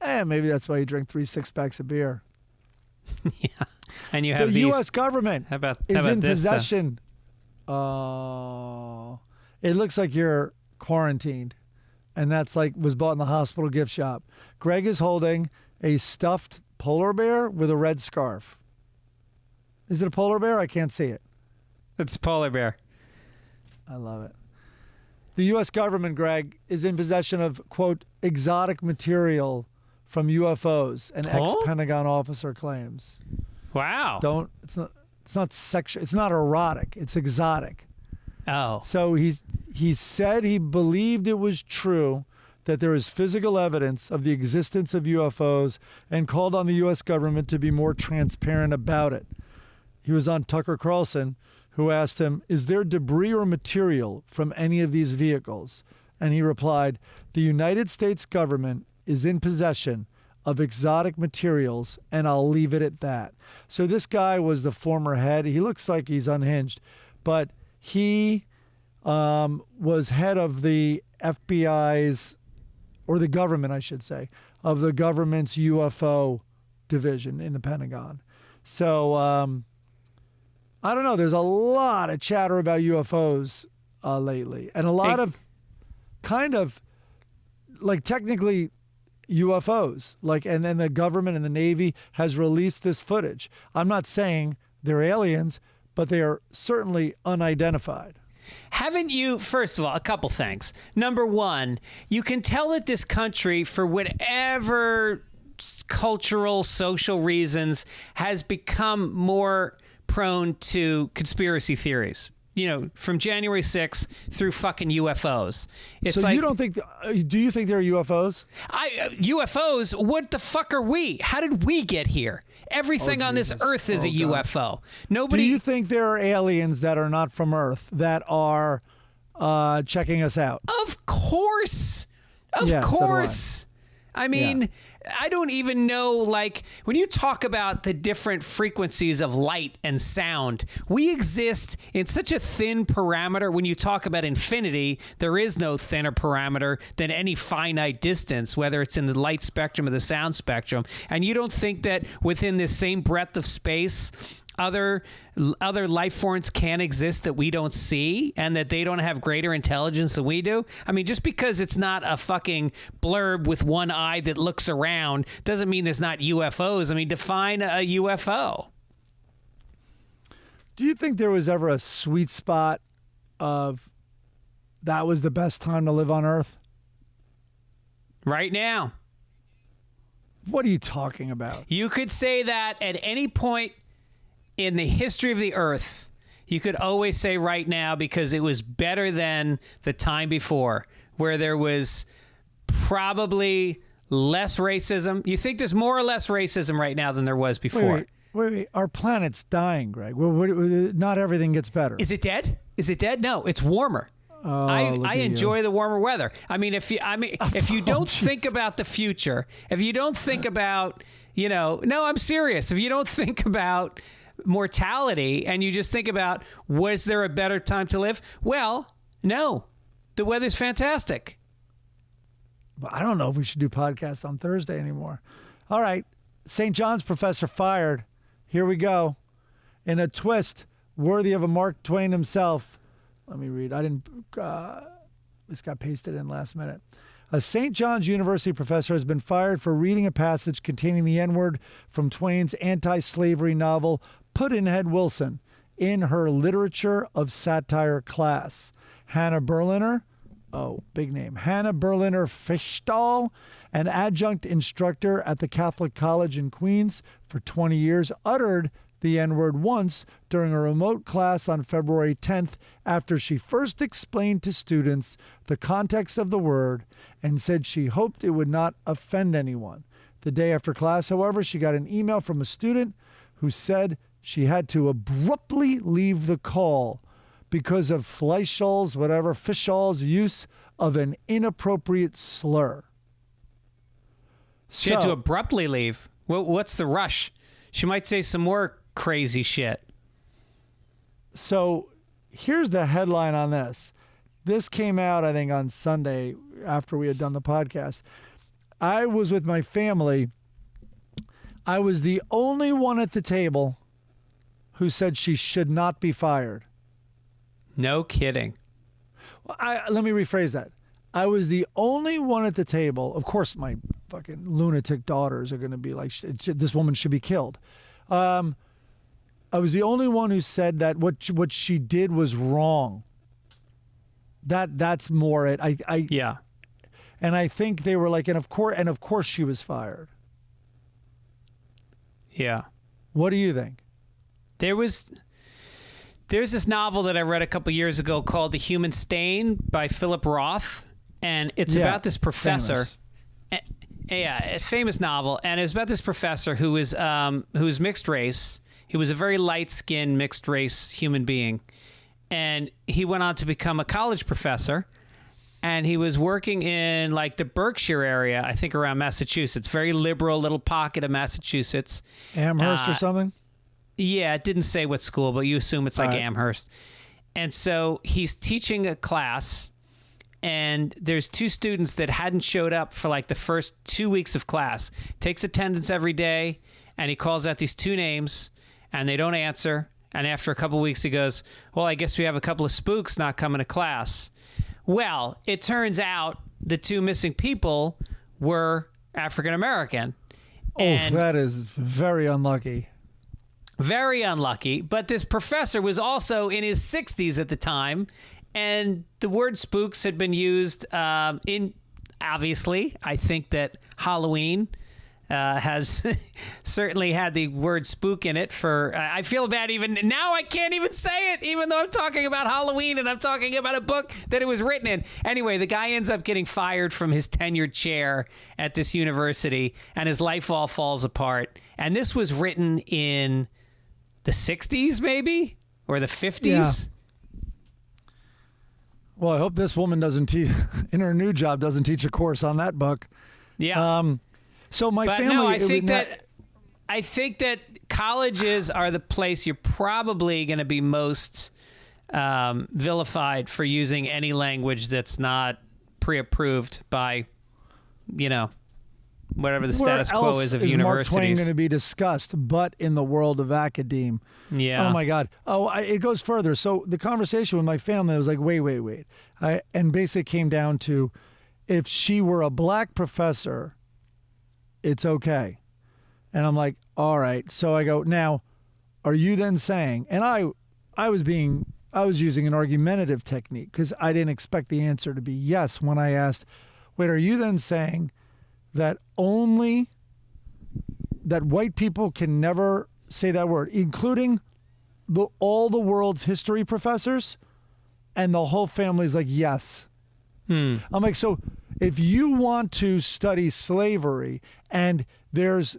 Maybe that's why you drink 3 6-packs of beer.
Yeah. And you have
the U.S. government is in possession.
Though?
It looks like you're quarantined. And that's like was bought in the hospital gift shop. Greg is holding a stuffed polar bear with a red scarf. Is it a polar bear? I can't see it.
It's a polar bear.
I love it. The U.S. government, Greg, is in possession of, quote, exotic material from UFOs, an ex-Pentagon officer claims.
Wow.
It's not sexual. It's not erotic. It's exotic.
Oh.
So he said he believed it was true that there is physical evidence of the existence of UFOs and called on the U.S. government to be more transparent about it. He was on Tucker Carlson, who asked him, is there debris or material from any of these vehicles? And he replied, the United States government is in possession of exotic materials, and I'll leave it at that. So this guy was the former head. He looks like he's unhinged, but he was head of the FBI's, or the government, I should say, of the government's UFO division in the Pentagon. So I don't know. There's a lot of chatter about UFOs lately, and a lot of kind of like technically UFOs. Like, and then the government and the Navy has released this footage. I'm not saying they're aliens, but they are certainly unidentified.
Haven't you, first of all, a couple things. Number one, you can tell that this country, for whatever cultural, social reasons, has become more prone to conspiracy theories. You know, from January 6th through fucking UFOs. It's
so
like,
you don't think, do you think there are UFOs?
UFOs? What the fuck are we? How did we get here? Everything on this earth is a UFO. Nobody.
Do you think there are aliens that are not from Earth that are checking us out?
Of course. Of
Yeah, so do I.
course. I mean, I don't even know, like, when you talk about the different frequencies of light and sound, we exist in such a thin parameter. When you talk about infinity, there is no thinner parameter than any finite distance, whether it's in the light spectrum or the sound spectrum. And you don't think that within this same breadth of space, other life forms can exist that we don't see and that they don't have greater intelligence than we do? I mean, just because it's not a fucking blurb with one eye that looks around doesn't mean there's not UFOs. I mean, define a UFO.
Do you think there was ever a sweet spot of that was the best time to live on Earth?
Right now.
What are you talking about?
You could say that at any point in the history of the Earth. You could always say right now because it was better than the time before, where there was probably less racism. You think there's more or less racism right now than there was before?
Wait. Our planet's dying, Greg. Not everything gets better.
Is it dead? Is it dead? No, it's warmer.
Oh,
I enjoy the warmer weather. I mean, if you don't think about the future, if you don't think about, no, I'm serious. If you don't think about mortality and you just think about, was there a better time to live? Well, no, the weather's fantastic.
But I don't know if we should do podcasts on Thursday anymore. All right. St. John's professor fired. Here we go. In a twist worthy of a Mark Twain himself. Let me read. This got pasted in last minute. A St. John's University professor has been fired for reading a passage containing the N-word from Twain's anti-slavery novel Pudd'nhead Wilson in her literature of satire class. Hannah Berliner, big name, Hannah Berliner Fischdahl, an adjunct instructor at the Catholic College in Queens for 20 years, uttered the N-word once during a remote class on February 10th after she first explained to students the context of the word and said she hoped it would not offend anyone. The day after class, however, she got an email from a student who said she had to abruptly leave the call because of Fischdahl's use of an inappropriate slur.
She had to abruptly leave. What's the rush? She might say some more crazy shit.
So here's the headline on this. This came out, I think, on Sunday after we had done the podcast. I was with my family. I was the only one at the table who said she should not be fired.
No kidding.
Let me rephrase that. I was the only one at the table. Of course, my fucking lunatic daughters are going to be like, this woman should be killed. I was the only one who said that what she did was wrong. That's more it.
Yeah.
And I think they were like, and of course she was fired.
Yeah.
What do you think?
There's this novel that I read a couple years ago called The Human Stain by Philip Roth, and it's about this professor. A famous novel, and it's about this professor who was mixed race. He was a very light-skinned mixed race human being, and he went on to become a college professor. And he was working in like the Berkshire area, I think around Massachusetts, very liberal little pocket of Massachusetts.
Amherst or something?
Yeah, it didn't say what school, but you assume it's like Amherst. And so he's teaching a class, and there's two students that hadn't showed up for like the first 2 weeks of class. Takes attendance every day, and he calls out these two names, and they don't answer. And after a couple weeks, he goes, well, I guess we have a couple of spooks not coming to class. Well, it turns out the two missing people were African American.
That is very unlucky.
Very unlucky. But this professor was also in his 60s at the time, and the word spooks had been used in, obviously, I think that Halloween has certainly had the word spook in it for, I feel bad even now, I can't even say it, even though I'm talking about Halloween and I'm talking about a book that it was written in. Anyway, the guy ends up getting fired from his tenured chair at this university, and his life all falls apart. And this was written in the 60s, maybe? Or the 50s?
Well, I hope this woman doesn't teach in her new job doesn't teach a course on that book.
Yeah.
So my
But
family.
no, I think that colleges are the place you're probably going to be most vilified for using any language that's not pre-approved by, whatever the status quo is of universities.
Mark Twain going to be discussed, but in the world of academe.
Yeah.
Oh my God. It goes further. So the conversation with my family was like, wait. And basically came down to, if she were a black professor, it's okay. And I'm like, all right. So I go, now, are you then saying, and I was using an argumentative technique because I didn't expect the answer to be yes when I asked, wait, are you then saying that only that white people can never say that word, including all the world's history professors? And the whole family's like, yes. I'm like, so if you want to study slavery and there's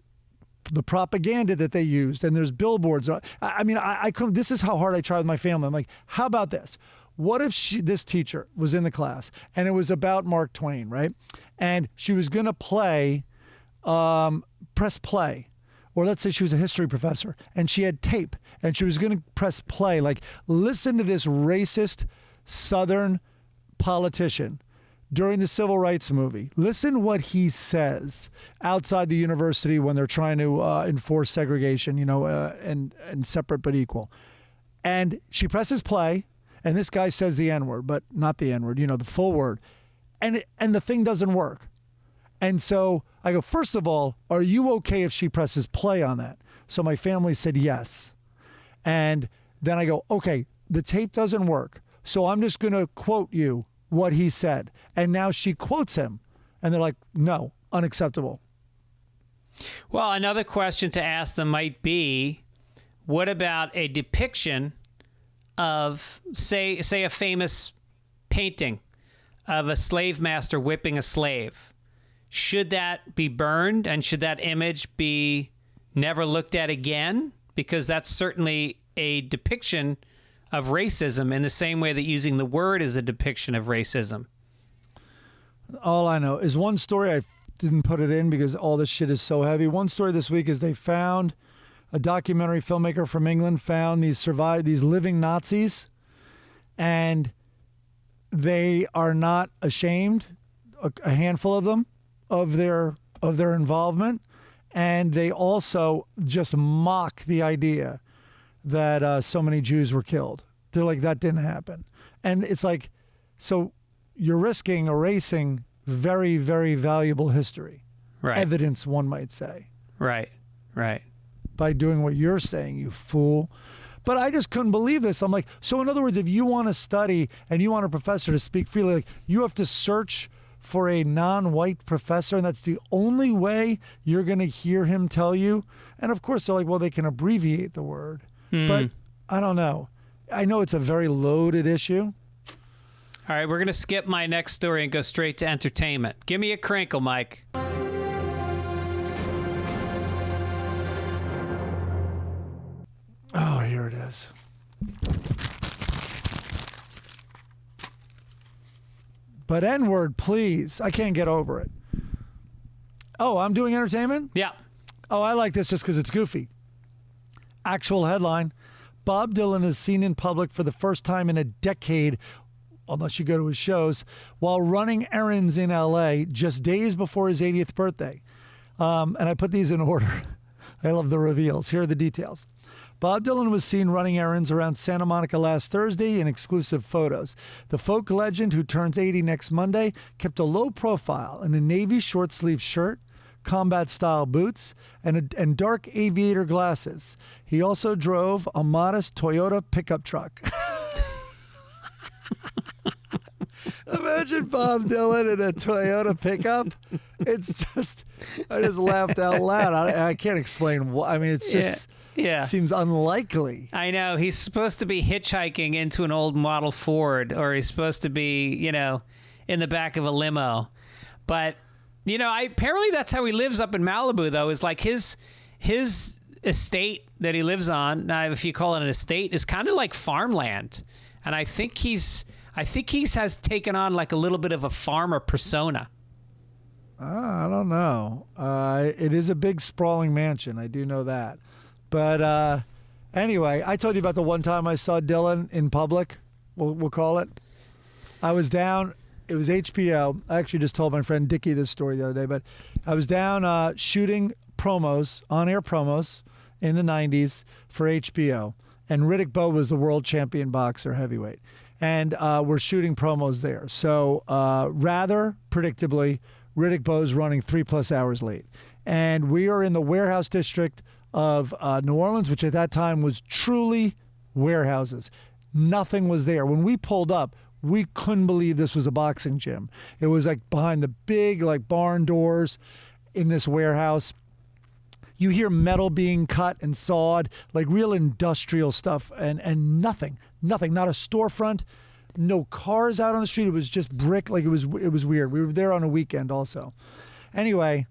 the propaganda that they used and there's billboards, I mean, I couldn't, this is how hard I tried with my family. I'm like, how about this? What if this teacher was in the class and it was about Mark Twain, right? And she was going to press play. Or let's say she was a history professor and she had tape and she was going to press play. Like, listen to this racist Southern politician during the Civil Rights movie. Listen what he says outside the university when they're trying to enforce segregation, and separate but equal. And she presses play and this guy says the N-word, but not the N-word, the full word. And the thing doesn't work. And so I go, first of all, are you okay if she presses play on that? So my family said yes. And then I go, okay, the tape doesn't work. So I'm just going to quote you what he said. And now she quotes him. And they're like, no, unacceptable.
Well, another question to ask them might be, what about a depiction of, say a famous painting of a slave master whipping a slave? Should that be burned, and should that image be never looked at again? Because that's certainly a depiction of racism in the same way that using the word is a depiction of racism.
All I know is one story. I didn't put it in because all this shit is so heavy. One story this week is they found a documentary filmmaker from England found these living Nazis, and they are not ashamed, a handful of them, of their involvement, and they also just mock the idea that so many Jews were killed. They're like, that didn't happen. And it's like, so you're risking erasing very, very valuable history.
Right.
Evidence, one might say.
Right.
By doing what you're saying, you fool. But I just couldn't believe this. I'm like, so in other words, if you want to study and you want a professor to speak freely, like, you have to search for a non-white professor, and that's the only way you're going to hear him tell you. And of course, they're like, well, they can abbreviate the word. But I don't know. I know it's a very loaded issue.
All right, we're going to skip my next story and go straight to entertainment. Give me a crinkle, Mike.
Oh, here it is. But N-word, please. I can't get over it. Oh, I'm doing entertainment?
Yeah.
Oh, I like this just because it's goofy. Actual headline. Bob Dylan is seen in public for the first time in a decade, unless you go to his shows, while running errands in L.A. just days before his 80th birthday. And I put these in order. I love the reveals. Here are the details. Bob Dylan was seen running errands around Santa Monica last Thursday in exclusive photos. The folk legend, who turns 80 next Monday, kept a low profile in a navy short-sleeve shirt, combat-style boots, and dark aviator glasses. He also drove a modest Toyota pickup truck. Imagine Bob Dylan in a Toyota pickup. It's just, I just laughed out loud. I can't explain why. I mean, it's just...
Yeah.
Seems unlikely.
I know. He's supposed to be hitchhiking into an old model Ford, or he's supposed to be, in the back of a limo. But, apparently that's how he lives up in Malibu, though, is like his estate that he lives on, now if you call it an estate, is kind of like farmland. And I think I think he has taken on like a little bit of a farmer persona.
I don't know. It is a big sprawling mansion. I do know that. But anyway, I told you about the one time I saw Dylan in public. We'll call it. I was down. It was HBO. I actually just told my friend Dickie this story the other day. But I was down shooting promos, on-air promos in the 90s for HBO. And Riddick Bowe was the world champion boxer heavyweight. And we're shooting promos there. So rather predictably, Riddick Bowe's running 3+ hours late. And we are in the warehouse district of New Orleans, which at that time was truly warehouses. Nothing was there. When we pulled up, we couldn't believe this was a boxing gym. It was like behind the big like barn doors in this warehouse. You hear metal being cut and sawed, like real industrial stuff, and nothing, not a storefront, no cars out on the street. It was just brick, like it was weird. We were there on a weekend also. Anyway,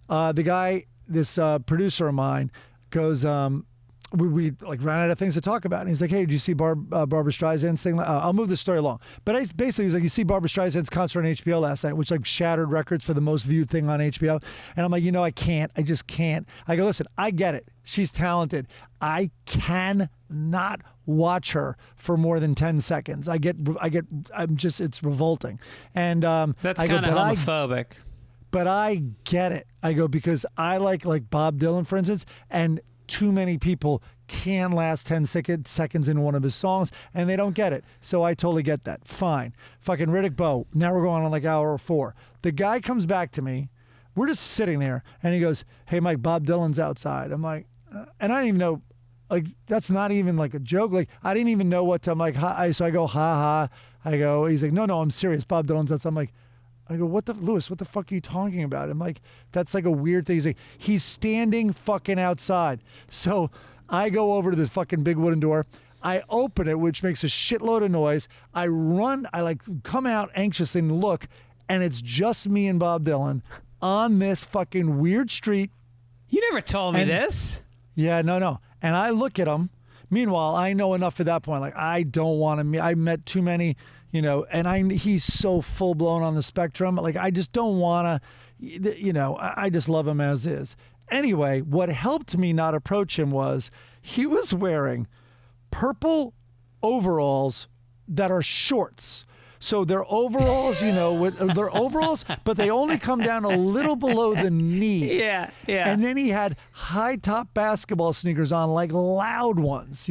the guy, this producer of mine, goes, we like ran out of things to talk about. And he's like, hey, did you see Barbara Streisand's thing? I'll move the story along. But basically, he's like, you see Barbara Streisand's concert on HBO last night, which like shattered records for the most viewed thing on HBO. And I'm like, I can't. I just can't. I go, listen, I get it. She's talented. I cannot watch her for more than 10 seconds. It's revolting. And
that's kind of homophobic.
But I get it. I go, because I like Bob Dylan, for instance, and too many people can last 10 seconds in one of his songs, and they don't get it. So I totally get that. Fine. Fucking Riddick Bowe. Now we're going on like hour 4. The guy comes back to me. We're just sitting there, and he goes, hey, Mike, Bob Dylan's outside. I'm like, and I didn't even know, like, that's not even like a joke. Like, I didn't even know what to, I'm like, so I go, ha. I go, he's like, no, I'm serious. Bob Dylan's outside. I'm like, Lewis, what the fuck are you talking about? I'm like, that's like a weird thing. He's like, he's standing fucking outside. So I go over to this fucking big wooden door. I open it, which makes a shitload of noise. I run, I like come out anxiously and look, and it's just me and Bob Dylan on this fucking weird street.
You never told me this.
Yeah, no. And I look at him. Meanwhile, I know enough at that point. Like, I don't want to meet. I met too many, and he's so full blown on the spectrum. Like, I just don't want to, I just love him as is. Anyway, what helped me not approach him was he was wearing purple overalls that are shorts. So they're overalls, they're overalls, but they only come down a little below the knee.
Yeah.
And then he had high top basketball sneakers on, like loud ones,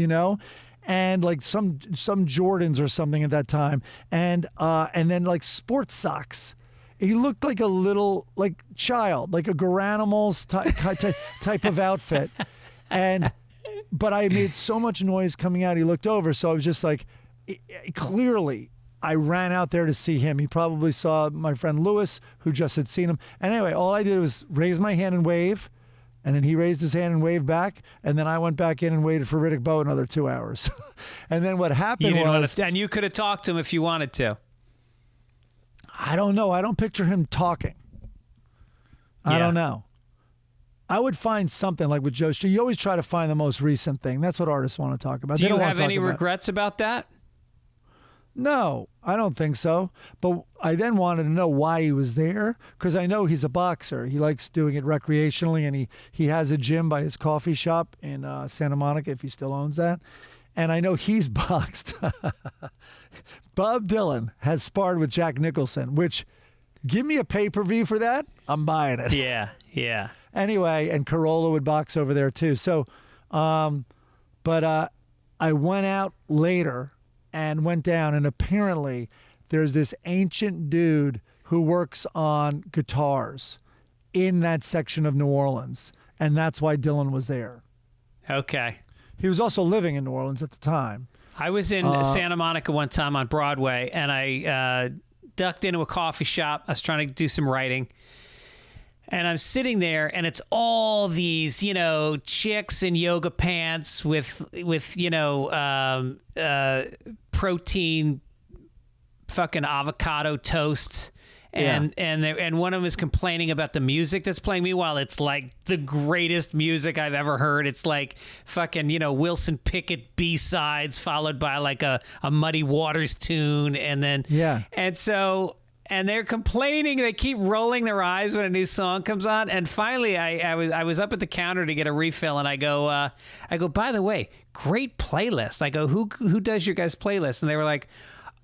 and like some Jordans or something at that time, and then like sports socks. He looked like a little like child, like a Garanimals type of outfit, but I made so much noise coming out. He looked over, so I was just like, clearly. I ran out there to see him. He probably saw my friend Louis, who just had seen him. And anyway, all I did was raise my hand and wave, and then he raised his hand and waved back, and then I went back in and waited for Riddick Bowe another 2 hours. And then what happened
and you could have talked to him if you wanted to.
I don't know. I don't picture him talking. I don't know. I would find something like with Joe Street. You always try to find the most recent thing. That's what artists want to talk about.
Do you have any regrets about that?
No, I don't think so. But I then wanted to know why he was there, because I know he's a boxer. He likes doing it recreationally, and he has a gym by his coffee shop in Santa Monica, if he still owns that. And I know he's boxed. Bob Dylan has sparred with Jack Nicholson, which, give me a pay-per-view for that, I'm buying it.
Yeah.
Anyway, and Corolla would box over there too. So, but I went out later and went down, and apparently there's this ancient dude who works on guitars in that section of New Orleans, and that's why Dylan was there.
Okay.
He was also living in New Orleans at the time.
I was in Santa Monica one time on Broadway, and I ducked into a coffee shop. I was trying to do some writing. And I'm sitting there, and it's all these, chicks in yoga pants with protein fucking avocado toasts. and one of them is complaining about the music that's playing. Meanwhile, it's like the greatest music I've ever heard. It's like fucking, Wilson Pickett B-sides followed by like a Muddy Waters tune. And then, and they're complaining. They keep rolling their eyes when a new song comes on. And finally, I was up at the counter to get a refill, and I go, by the way, great playlist. I go, who does your guys' playlist? And they were like,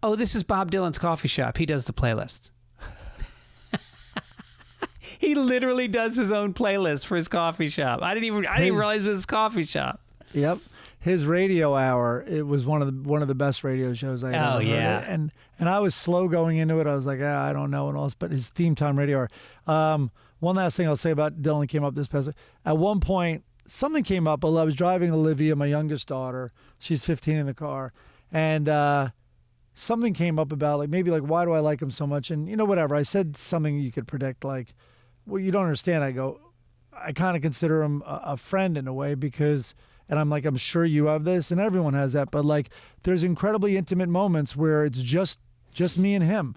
oh, this is Bob Dylan's coffee shop. He does the playlist. He literally does his own playlist for his coffee shop. I didn't realize it was his coffee shop.
Yep. His radio hour, it was one of the best radio shows I ever heard. And I was slow going into it. I was like, I don't know what else. But his theme time radio hour. One last thing I'll say about Dylan came up this past. At one point, something came up. I was driving Olivia, my youngest daughter. She's 15 in the car, and something came up about why do I like him so much? And whatever. I said something you could predict, like, well, you don't understand. I go, I kind of consider him a friend in a way because. And I'm like, I'm sure you have this, and everyone has that. But like, there's incredibly intimate moments where it's just me and him.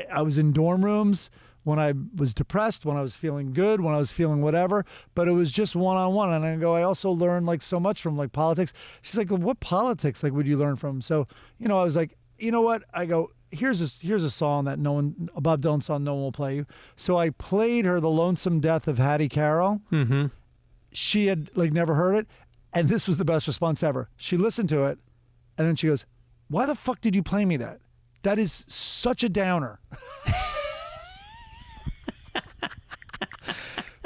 I was in dorm rooms when I was depressed, when I was feeling good, when I was feeling whatever. But it was just one-on-one. And I go, I also learned like so much from like politics. She's like, well, what politics like would you learn from? So I was like, you know what? I go, here's a song that a Bob Dylan song no one will play you. So I played her "The Lonesome Death of Hattie Carroll." Mm-hmm. She had like never heard it. And this was the best response ever. She listened to it, and then she goes, why the fuck did you play me that? That is such a downer.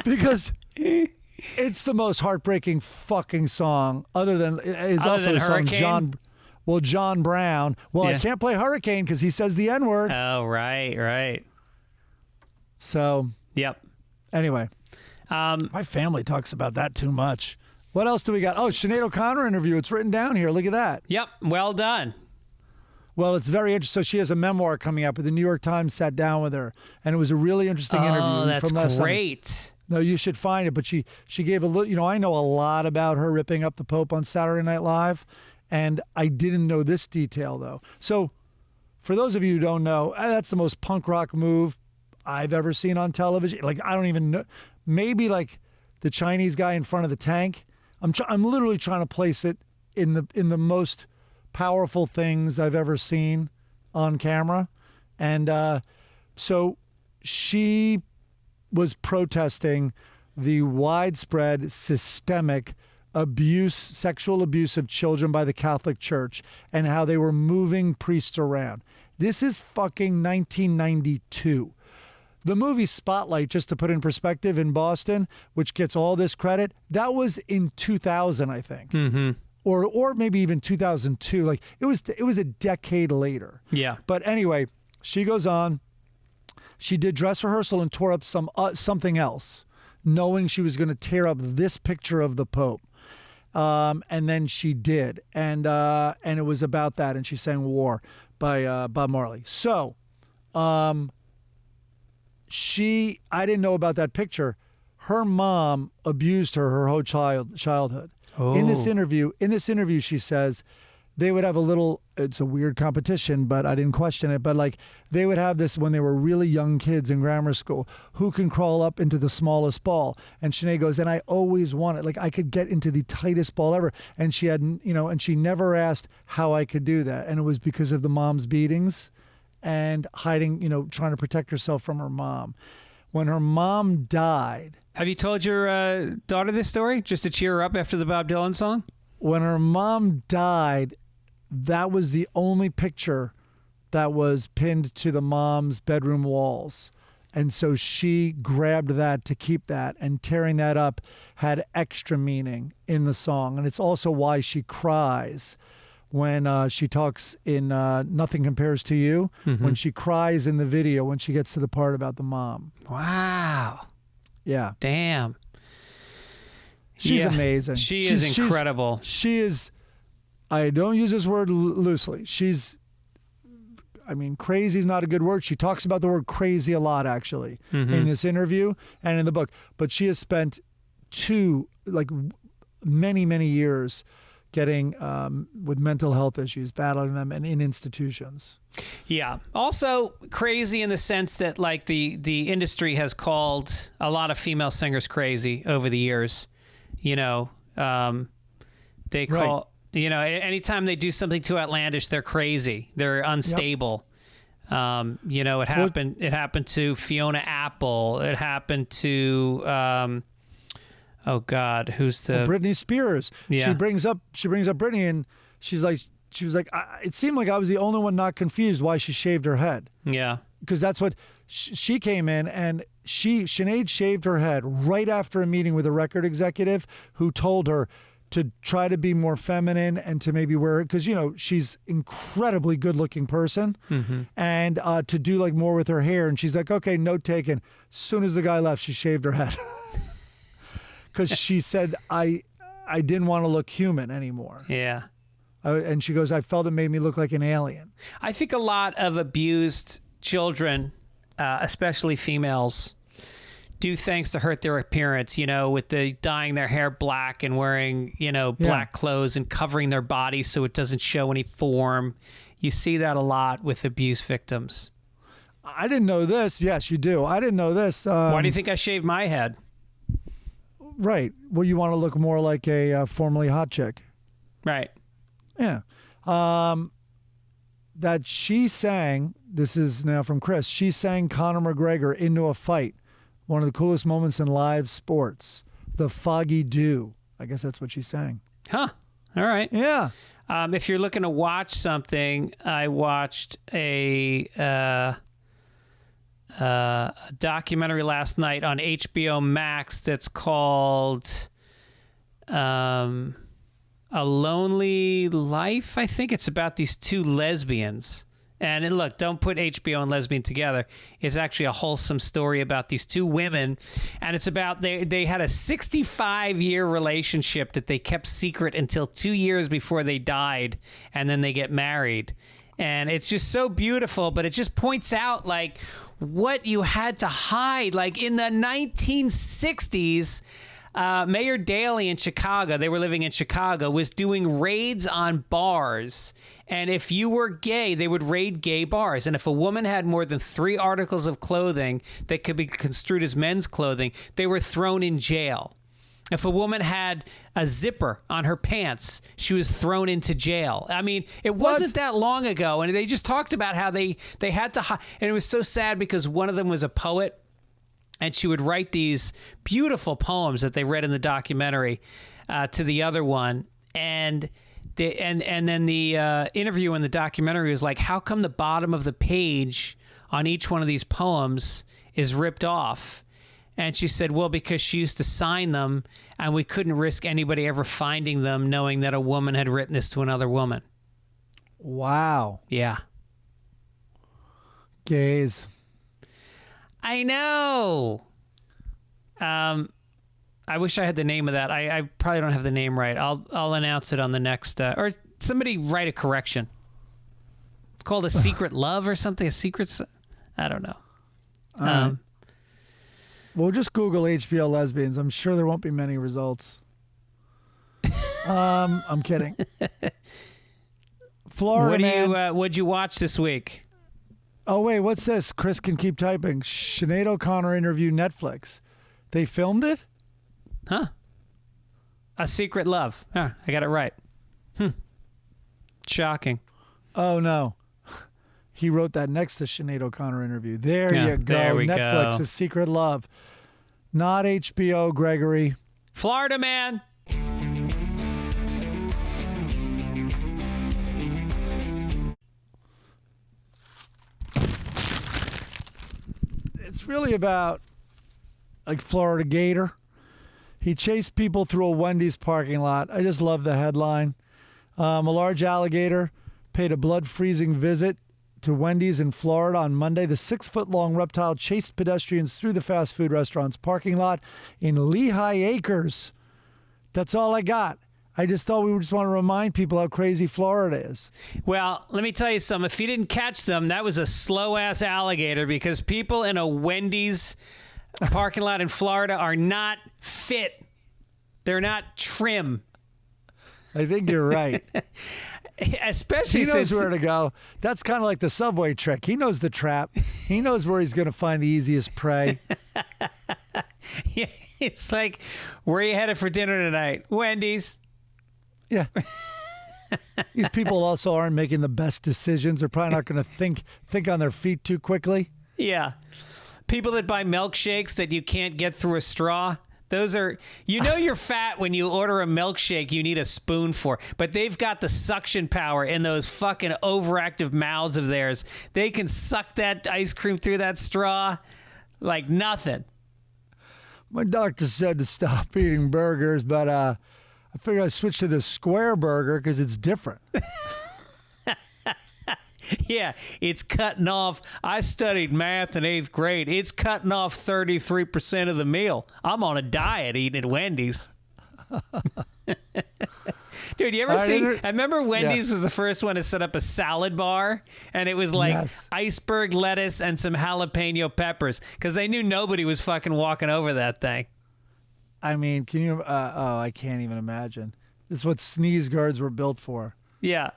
Because it's the most heartbreaking fucking song, other than it's
other
also
than
a song
Hurricane?
John Brown. Well,
Yeah.
I can't play Hurricane because he says the N-word.
Oh, right.
So,
Yep.
anyway, my family talks about that too much. What else do we got? Oh, Sinead O'Connor interview. It's written down here. Look at that.
Yep. Well done.
Well, it's very interesting. So she has a memoir coming up. The New York Times sat down with her, and it was a really interesting interview.
Oh, that's
from last
great.
Sunday. No, you should find it. But she gave a little. I know a lot about her ripping up the Pope on Saturday Night Live, and I didn't know this detail though. So, for those of you who don't know, that's the most punk rock move I've ever seen on television. Like I don't even know. Maybe like the Chinese guy in front of the tank. I'm literally trying to place it in the most powerful things I've ever seen on camera. And so she was protesting the widespread systemic abuse, sexual abuse of children by the Catholic Church and how they were moving priests around. This is fucking 1992. The movie Spotlight, just to put in perspective, in Boston, which gets all this credit, that was in 2000, I think. Mm-hmm. Or maybe even 2002. Like it was a decade later.
Yeah.
But anyway, she goes on. She did dress rehearsal and tore up something else, knowing she was going to tear up this picture of the Pope. And then she did. And it was about that. And she sang War by Bob Marley. So, I didn't know about that picture. Her mom abused her whole childhood.
Oh.
In this interview, she says they would have it's a weird competition, but I didn't question it. But like they would have this when they were really young kids in grammar school, who can crawl up into the smallest ball? And Sinead goes, and I always wanted, like I could get into the tightest ball ever. And she had, and she never asked how I could do that. And it was because of the mom's beatings and hiding, trying to protect herself from her mom. When her mom died.
Have you told your daughter this story just to cheer her up after the Bob Dylan song?
When her mom died, that was the only picture that was pinned to the mom's bedroom walls. And so she grabbed that to keep that, and tearing that up had extra meaning in the song. And it's also why she cries when she talks in Nothing Compares to You, when she cries in the video when she gets to the part about the mom.
Wow.
Yeah.
Damn.
She's amazing.
She is incredible.
She is, I don't use this word loosely. Crazy is not a good word. She talks about the word crazy a lot, actually, in this interview and in the book. But she has spent many, many years getting with mental health issues, battling them, and in institutions.
Yeah. Also crazy in the sense that like the industry has called a lot of female singers crazy over the years. They call, anytime they do something too outlandish, they're crazy. They're unstable. Yep. It happened to Fiona Apple. It happened to, who's the
Britney Spears.
Yeah.
She brings up Britney, and she was like, it seemed like I was the only one not confused why she shaved her head.
Yeah.
Because that's what she came in, and Sinead shaved her head right after a meeting with a record executive who told her to try to be more feminine and to maybe wear it, because she's incredibly good looking person, and to do like more with her hair. And she's like, okay, note taken. As soon as the guy left, she shaved her head because she said I didn't want to look human anymore.
Yeah.
And she goes, I felt it made me look like an alien.
I think a lot of abused children, especially females, do things to hurt their appearance, with the dyeing their hair black and wearing, black clothes and covering their bodies so it doesn't show any form. You see that a lot with abuse victims.
I didn't know this. Yes, you do. I didn't know this.
Why do you think I shaved my head?
Right. Well, you want to look more like a formerly hot chick.
Right.
Yeah. That she sang, this is now from Chris, she sang Conor McGregor into a fight. One of the coolest moments in live sports. The Foggy Dew. I guess that's what she sang.
Huh. All right.
Yeah.
If you're looking to watch something, I watched a documentary last night on HBO Max that's called A Lonely Life, I think. It's about these two lesbians. And look, don't put HBO and lesbian together. It's actually a wholesome story about these two women. And it's about they had a 65-year relationship that they kept secret until 2 years before they died. And then they get married. And it's just so beautiful, but it just points out like what you had to hide. Like in the 1960s, Mayor Daley in Chicago, they were living in Chicago, was doing raids on bars. And if you were gay, they would raid gay bars. And if a woman had more than 3 articles of clothing that could be construed as men's clothing, they were thrown in jail. If a woman had a zipper on her pants, she was thrown into jail. I mean, it wasn't that long ago. And they just talked about how they had to hide. And it was so sad because one of them was a poet. And she would write these beautiful poems that they read in the documentary to the other one. And then the interview in the documentary was like, how come the bottom of the page on each one of these poems is ripped off? And she said, well, because she used to sign them and we couldn't risk anybody ever finding them knowing that a woman had written this to another woman.
Wow.
Yeah.
Gays.
I know. I wish I had the name of that. I probably don't have the name right. I'll announce it on the next, or somebody write a correction. It's called A Secret Love or something. A secret. I don't know.
We'll just Google HBO lesbians. I'm sure there won't be many results. I'm kidding. Florida.
What'd you watch this week?
Oh wait, what's this? Chris can keep typing. Sinead O'Connor interview Netflix. They filmed it?
Huh? A Secret Love. I got it right. Shocking.
Oh no. He wrote that next to Sinead O'Connor interview. There you go.
There we
Netflix,
go.
A Secret Love. Not HBO, Gregory.
Florida man.
It's really about like Florida Gator. He chased people through a Wendy's parking lot. I just love the headline. A large alligator paid a blood-freezing visit to Wendy's in Florida on Monday. The 6-foot-long reptile chased pedestrians through the fast food restaurant's parking lot in Lehigh Acres. That's all I got. I just thought we just want to remind people how crazy Florida is.
Well, let me tell you something. If you didn't catch them, that was a slow-ass alligator because people in a Wendy's parking lot in Florida are not fit. They're not trim.
I think you're right.
Especially
He knows
since
where to go. That's kind of like the subway trick. He knows the trap. He knows where he's going to find the easiest prey.
it's like, where are you headed for dinner tonight? Wendy's.
Yeah. These people also aren't making the best decisions. They're probably not going to think on their feet too quickly.
Yeah. People that buy milkshakes that you can't get through a straw. Those are, you're fat when you order a milkshake you need a spoon for, but they've got the suction power in those fucking overactive mouths of theirs. They can suck that ice cream through that straw like nothing.
My doctor said to stop eating burgers, but I figured I'd switch to the square burger because it's different.
Yeah, it's cutting off. I studied math in 8th grade. It's cutting off 33% of the meal. I'm on a diet eating at Wendy's. Dude, you ever see? I remember Wendy's was the first one to set up a salad bar, and it was like iceberg lettuce and some jalapeno peppers because they knew nobody was fucking walking over that thing.
I mean, can you? I can't even imagine. This is what sneeze guards were built for.
Yeah.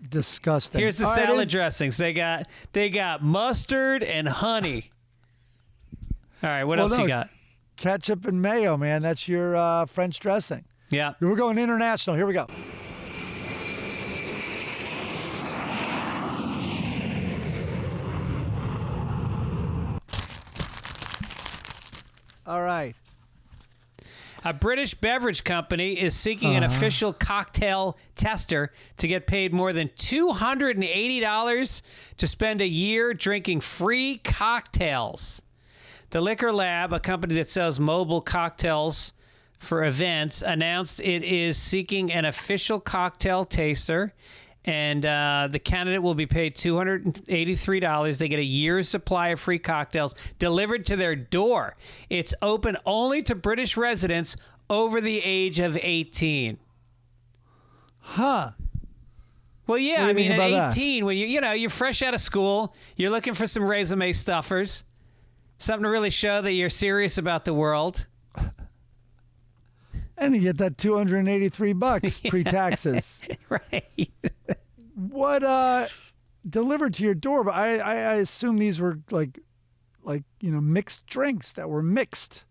Disgusting.
Here's the salad dressings. They got mustard and honey. All right, what else you got?
Ketchup and mayo, man. That's your French dressing.
Yeah.
We're going international. Here we go. All right.
A British beverage company is seeking an official cocktail tester to get paid more than $280 to spend a year drinking free cocktails. The Liquor Lab, a company that sells mobile cocktails for events, announced it is seeking an official cocktail taster, and the candidate will be paid $283. They get a year's supply of free cocktails delivered to their door. It's open only to British residents over the age of 18.
Huh.
Well, yeah, I mean, at 18,
that?
when you're fresh out of school, you're looking for some resume stuffers, something to really show that you're serious about the world.
And you get that $283 pre-taxes.
Right.
What delivered to your door? But I assume these were like mixed drinks that were mixed.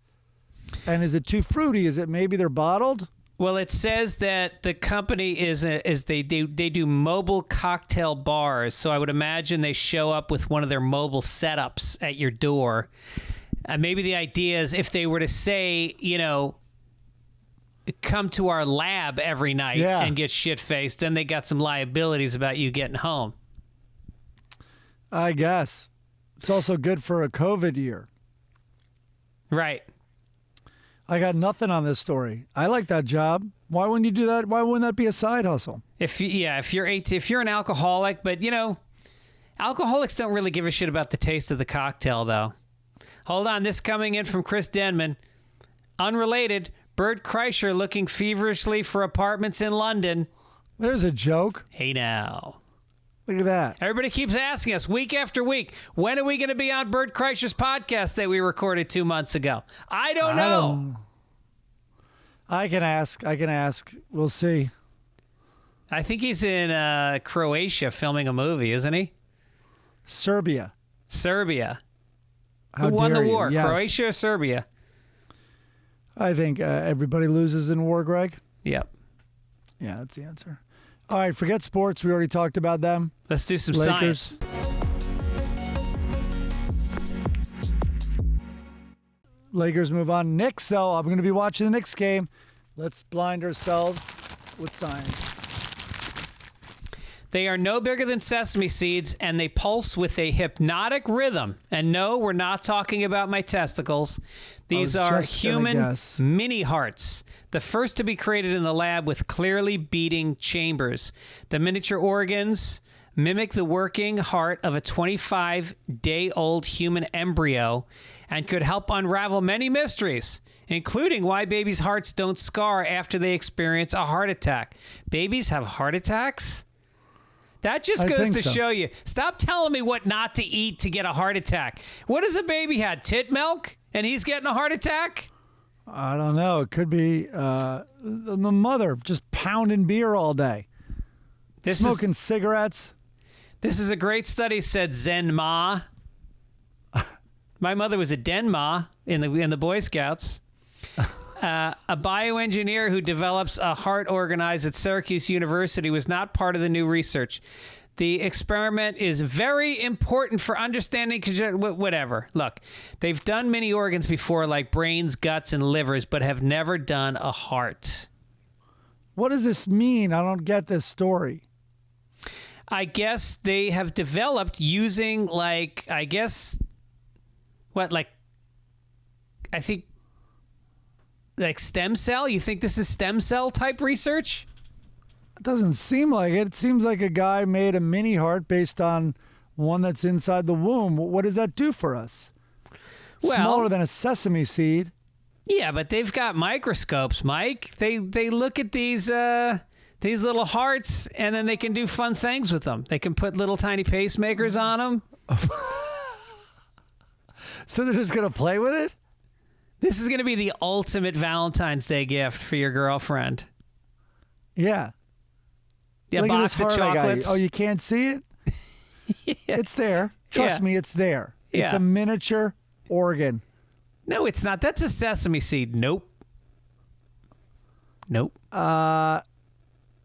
And is it too fruity? Is it maybe they're bottled?
Well, it says that the company is they do mobile cocktail bars. So I would imagine they show up with one of their mobile setups at your door. Maybe the idea is if they were to say, come to our lab every night and get shit-faced, then they got some liabilities about you getting home.
I guess. It's also good for a COVID year.
Right.
I got nothing on this story. I like that job. Why wouldn't you do that? Why wouldn't that be a side hustle?
If you're 18, if you're an alcoholic, but alcoholics don't really give a shit about the taste of the cocktail, though. Hold on, this coming in from Chris Denman. Unrelated, Bert Kreischer looking feverishly for apartments in London.
There's a joke.
Hey now.
Look at that.
Everybody keeps asking us week after week, when are we going to be on Bert Kreischer's podcast that we recorded 2 months ago? I don't know.
I can ask. We'll see.
I think he's in Croatia filming a movie, isn't he?
Serbia.
Who won the war?
Yes.
Croatia or Serbia?
I think everybody loses in war, Greg.
Yep.
Yeah, that's the answer. All right, forget sports. We already talked about them.
Let's do some
Lakers.
science.
Lakers move on. Knicks, though. I'm going to be watching the Knicks game. Let's blind ourselves with science.
They are no bigger than sesame seeds, and they pulse with a hypnotic rhythm. And no, we're not talking about my testicles. These are human mini hearts, the first to be created in the lab with clearly beating chambers. The miniature organs mimic the working heart of a 25-day-old human embryo and could help unravel many mysteries, including why babies' hearts don't scar after they experience a heart attack. Babies have heart attacks? That just goes to show you. Stop telling me what not to eat to get a heart attack. What does a baby had? Tit milk? And he's getting a heart attack?
I don't know. It could be the mother just pounding beer all day, smoking cigarettes.
This is a great study, said Zen Ma. My mother was a Den Ma in the Boy Scouts. A bioengineer who develops a heart organized at Syracuse University was not part of the new research. The experiment is very important for understanding whatever. Look, they've done many organs before, like brains, guts, and livers, but have never done a heart.
What does this mean? I don't get this story.
I guess they have developed using, I think, like stem cell? You think this is stem cell type research?
It doesn't seem like it. It seems like a guy made a mini heart based on one that's inside the womb. What does that do for us?
Well,
smaller than a sesame seed.
Yeah, but they've got microscopes, Mike. They look at these little hearts, and then they can do fun things with them. They can put little tiny pacemakers on them.
So they're just going to play with it?
This is going to be the ultimate Valentine's Day gift for your girlfriend.
Yeah.
Yeah,
Look
box of chocolates.
Oh, you can't see it?
Yeah.
It's there. Trust me, it's there.
Yeah.
It's a miniature organ.
No, it's not. That's a sesame seed. Nope.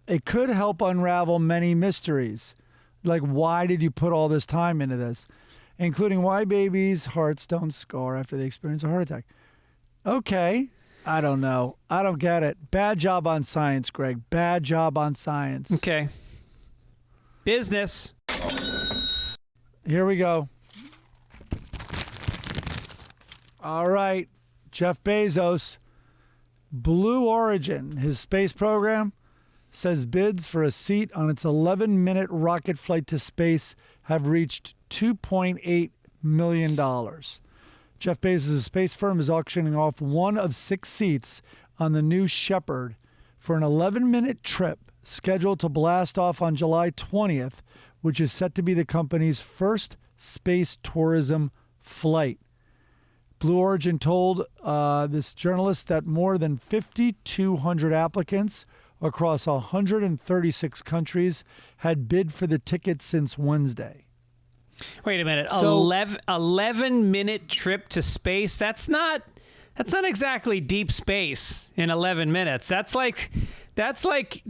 It could help unravel many mysteries. Like, why did you put all this time into this? Including why babies' hearts don't scar after they experience a heart attack. Okay. I don't know. I don't get it. Bad job on science, Greg. Bad job on science.
Okay. Business.
Here we go. All right. Jeff Bezos, Blue Origin, his space program, says bids for a seat on its 11-minute rocket flight to space have reached $2.8 million. Jeff Bezos' space firm is auctioning off one of 6 seats on the New Shepard for an 11-minute trip scheduled to blast off on July 20th, which is set to be the company's first space tourism flight. Blue Origin told this journalist that more than 5,200 applicants across 136 countries had bid for the ticket since Wednesday.
Wait a minute.
So,
11-minute trip to space? That's not exactly deep space in 11 minutes. That's like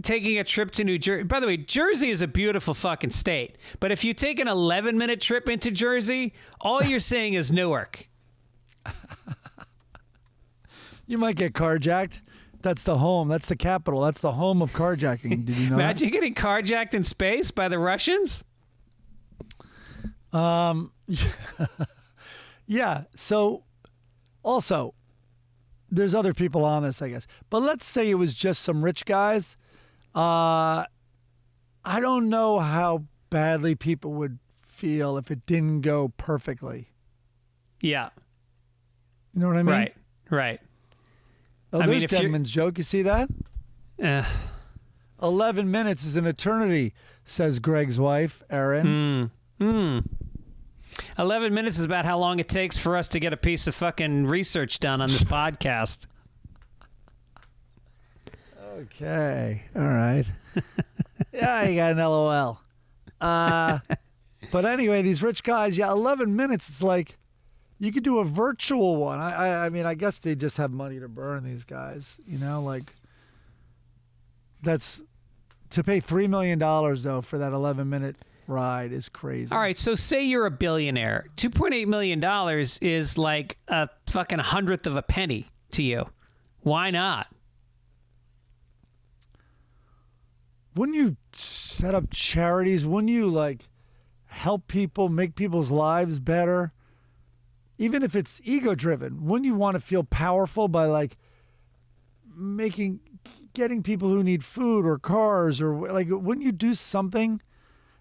taking a trip to New Jersey. By the way, Jersey is a beautiful fucking state. But if you take an 11-minute trip into Jersey, all you're seeing is Newark.
You might get carjacked. That's the home. That's the capital. That's the home of carjacking. Did you know
Imagine getting carjacked in space by the Russians?
Yeah. So also, there's other people on this, I guess. But let's say it was just some rich guys. I don't know how badly people would feel if it didn't go perfectly.
Yeah.
You know what I mean?
Right.
Oh, there's Denman's joke. You see that? 11 minutes is an eternity, says Greg's wife, Erin.
11 minutes is about how long it takes for us to get a piece of fucking research done on this podcast.
Okay. All right. Yeah, you got an LOL. But anyway, these rich guys, 11 minutes, it's like you could do a virtual one. I mean, I guess they just have money to burn, these guys. You know, like that's to pay $3 million, though, for that 11-minute ride is crazy.
All right, so say you're a billionaire. $2.8 million is like a fucking 100th of a penny to you. Why not?
Wouldn't you set up charities? Wouldn't you, like, help people, make people's lives better? Even if it's ego-driven, wouldn't you want to feel powerful by, like, getting people who need food or cars, or, like, wouldn't you do something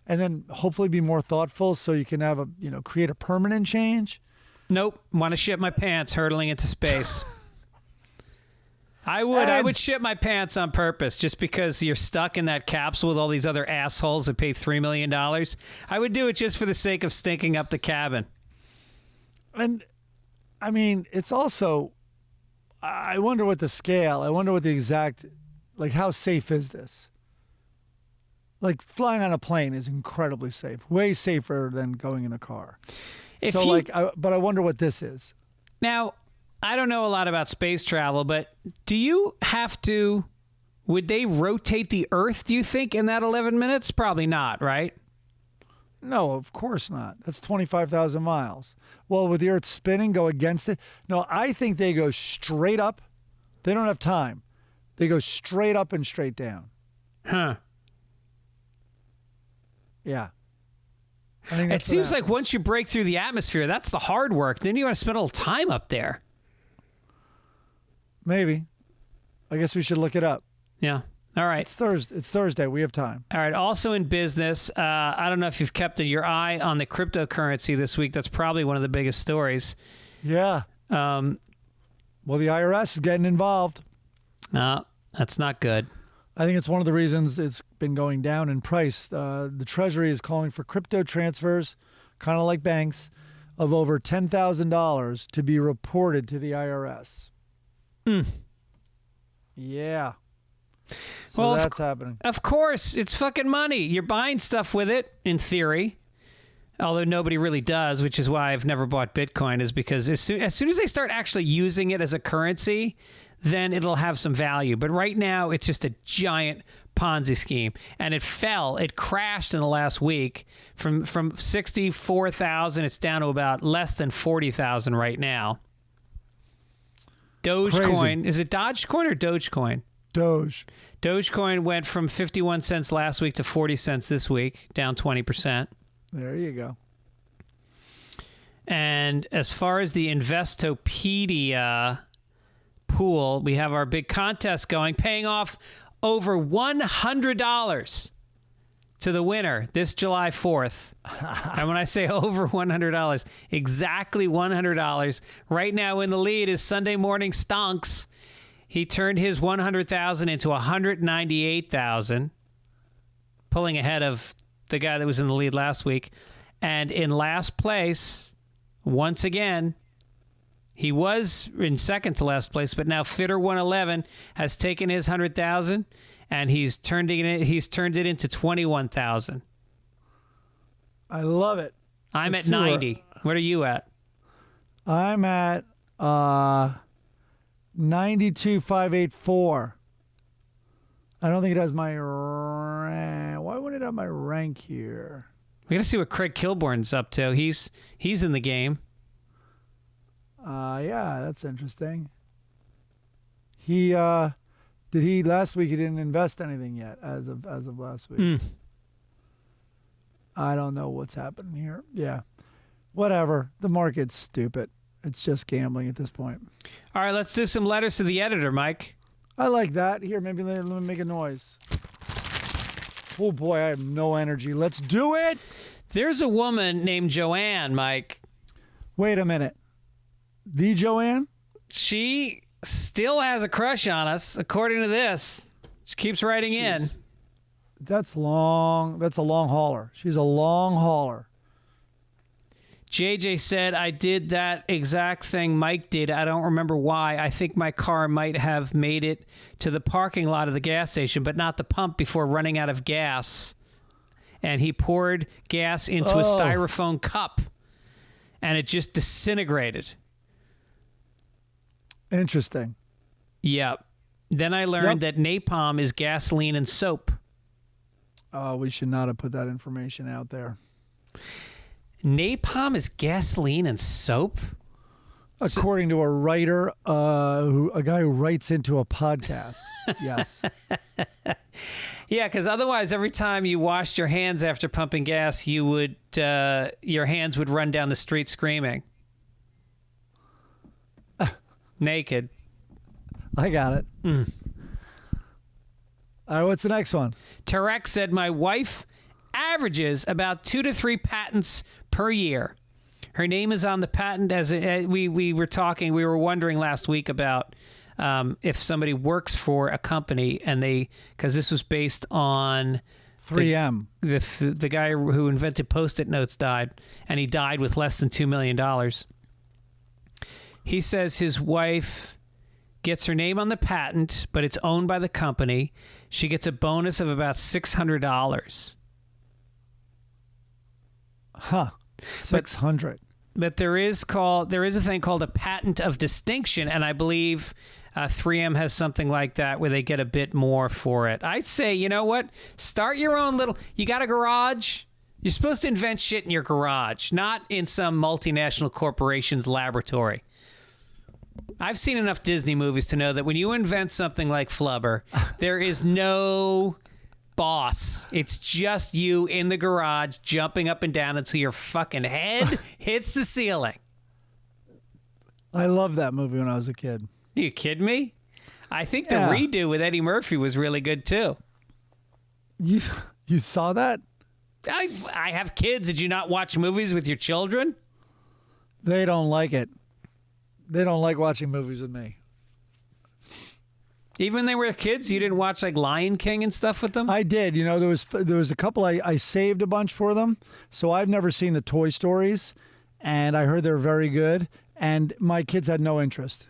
and then hopefully be more thoughtful so you can have create a permanent change?
Nope. Want to shit my pants hurtling into space. I would shit my pants on purpose just because you're stuck in that capsule with all these other assholes that pay $3 million. I would do it just for the sake of stinking up the cabin.
And, I mean, it's also, I wonder what the scale, I wonder what the exact Like, how safe is this? Like, flying on a plane is incredibly safe, way safer than going in a car. But I wonder what this is.
Now, I don't know a lot about space travel, but do you have to, would they rotate the Earth, do you think, in that 11 minutes? Probably not, right?
No, of course not. That's 25,000 miles. Well, with the Earth spinning, go against it? No, I think they go straight up. They don't have time. They go straight up and straight down.
Huh.
Yeah.
It seems like once you break through the atmosphere, that's the hard work. Then you want to spend a little time up there.
Maybe. I guess we should look it up.
Yeah. All right.
It's Thursday. We have time.
All right. Also in business, I don't know if you've kept your eye on the cryptocurrency this week. That's probably one of the biggest stories.
Yeah. Well, the IRS is getting involved.
No, that's not good.
I think it's one of the reasons it's been going down in price. The Treasury is calling for crypto transfers, kind of like banks, of over $10,000 to be reported to the IRS. Yeah. So
well,
that's happening.
Of course, it's fucking money. You're buying stuff with it, in theory. Although nobody really does, which is why I've never bought Bitcoin, is because as soon as they start actually using it as a currency, then it'll have some value. But right now, it's just a giant Ponzi scheme. And it crashed in the last week from 64,000. It's down to about less than 40,000 right now. Dogecoin, is it Dogecoin or Dogecoin?
Doge.
Dogecoin went from 51 cents last week to 40 cents this week, down 20%.
There you go.
And as far as the Investopedia pool, we have our big contest going, paying off over $100 to the winner this July 4th. And when I say over $100, exactly $100. Right now in the lead is Sunday Morning Stonks. He turned his $100,000 into $198,000, pulling ahead of the guy that was in the lead last week. And in last place, once again, he was in second to last place, but now Fitter 111 has taken his $100,000 and he's turned it into $21,000.
I love it.
I'm at 90. What are you at?
I'm at 92,584. I don't think it has my rank. Why wouldn't it have my rank here?
We got to see what Craig Kilborn's up to. He's in the game.
Yeah, that's interesting. Last week he didn't invest anything yet as of last week. I don't know what's happening here. Yeah. Whatever. The market's stupid. It's just gambling at this point.
All right, let's do some letters to the editor, Mike.
I like that. Here, maybe let me make a noise. Oh boy, I have no energy. Let's do it.
There's a woman named Joanne, Mike.
Wait a minute. The Joanne?
She still has a crush on us, according to this. She keeps writing in.
That's long. That's a long hauler. She's a long hauler.
JJ said, I did that exact thing Mike did. I don't remember why. I think my car might have made it to the parking lot of the gas station, but not the pump before running out of gas. And he poured gas into a styrofoam cup, and it just disintegrated.
Interesting.
Yep. Then I learned that napalm is gasoline and soap.
Oh, we should not have put that information out there.
Napalm is gasoline and soap?
According to a writer, a guy who writes into a podcast. Yes.
Yeah, because otherwise, every time you washed your hands after pumping gas, your hands would run down the street screaming. Naked.
I got it. All right, what's the next one?
Tarek said, my wife averages about 2 to 3 patents per year. Her name is on the patent. We were wondering last week about if somebody works for a company and because this was based on
3M.
The guy who invented Post-it notes died, and he died with less than $2 million. He says his wife gets her name on the patent, but it's owned by the company. She gets a bonus of about $600.
Huh. 600.
But there is a thing called a patent of distinction, and I believe 3M has something like that where they get a bit more for it. I'd say, you know what? Start your own little... You got a garage? You're supposed to invent shit in your garage, not in some multinational corporation's laboratory. I've seen enough Disney movies to know that when you invent something like Flubber, there is no boss. It's just you in the garage jumping up and down until your fucking head hits the ceiling.
I loved that movie when I was a kid.
You kidding me? I think the redo with Eddie Murphy was really good too.
You saw that?
I have kids. Did you not watch movies with your children?
They don't like it. They don't like watching movies with me.
Even when they were kids, you didn't watch like Lion King and stuff with them?
I did. You know, there was a couple I saved a bunch for them. So I've never seen the Toy Stories, and I heard they're very good. And my kids had no interest.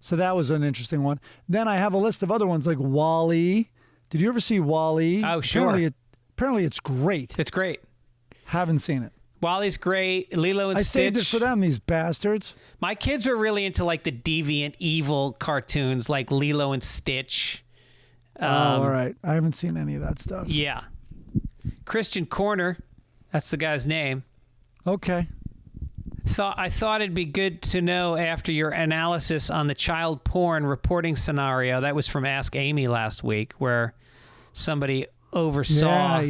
So that was an interesting one. Then I have a list of other ones like WALL-E. Did you ever see WALL-E?
Oh, sure.
Apparently it's great.
It's great.
Haven't seen it.
WALL-E's great. Lilo and
I
Stitch.
saved it for them, these bastards.
My kids were really into like the deviant, evil cartoons like Lilo and Stitch.
All right. I haven't seen any of that stuff.
Yeah. Christian Corner. That's the guy's name.
Okay.
I thought it'd be good to know after your analysis on the child porn reporting scenario. That was from Ask Amy last week, where somebody oversaw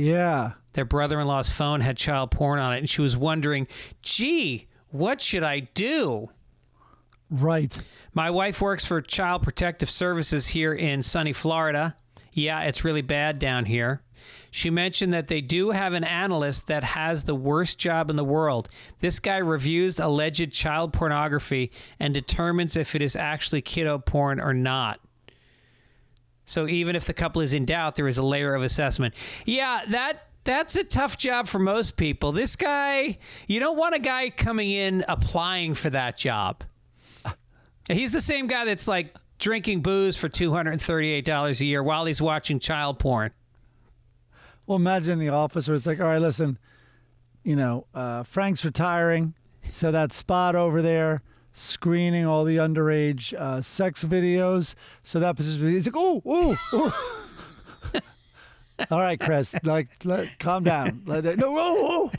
their brother-in-law's phone had child porn on it, and she was wondering, gee, what should I do?
Right.
My wife works for Child Protective Services here in sunny Florida. Yeah, it's really bad down here. She mentioned that they do have an analyst that has the worst job in the world. This guy reviews alleged child pornography and determines if it is actually kiddo porn or not. So even if the couple is in doubt, there is a layer of assessment. Yeah, that's a tough job for most people. This guy, you don't want a guy coming in applying for that job. He's the same guy that's like drinking booze for $238 a year while he's watching child porn.
Well, imagine the office where it's like, all right, listen, you know, Frank's retiring, so that spot over there screening all the underage sex videos. So that position, he's like, oh. All right, Chris, calm down. No.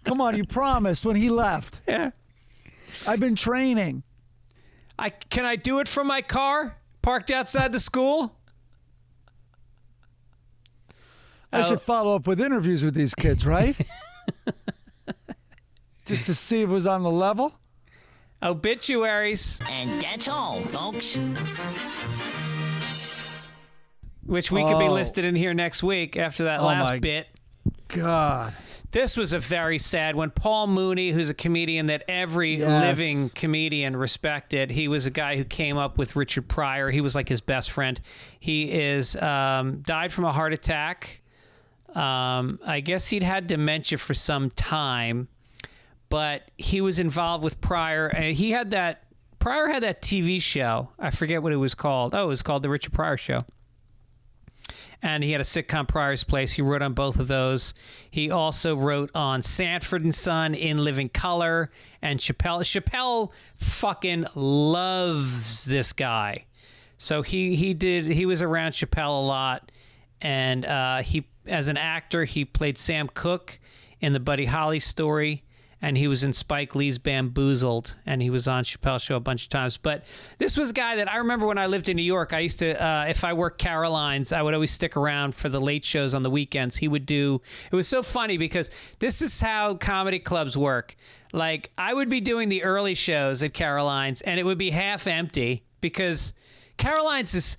Come on, you promised when he left.
Yeah.
I've been training.
Can I do it from my car parked outside the school?
I should follow up with interviews with these kids, right? Just to see if it was on the level.
Obituaries.
And that's all, folks.
Which we could be listed in here next week after that last bit.
God.
This was a very sad one. Paul Mooney, who's a comedian that every living comedian respected. He was a guy who came up with Richard Pryor. He was like his best friend. He is died from a heart attack. I guess he'd had dementia for some time, but he was involved with Pryor. And Pryor had that TV show. I forget what it was called. Oh, it was called The Richard Pryor Show. And he had a sitcom, Pryor's Place. He wrote on both of those. He also wrote on Sanford and Son, In Living Color, and Chappelle. Chappelle fucking loves this guy. So he was around Chappelle a lot. And he, as an actor, he played Sam Cooke in the Buddy Holly story. And he was in Spike Lee's Bamboozled, and he was on Chappelle's show a bunch of times. But this was a guy that I remember when I lived in New York. I used to, if I worked Caroline's, I would always stick around for the late shows on the weekends. He would do, it was so funny because this is how comedy clubs work. Like, I would be doing the early shows at Caroline's, and it would be half empty because Caroline's is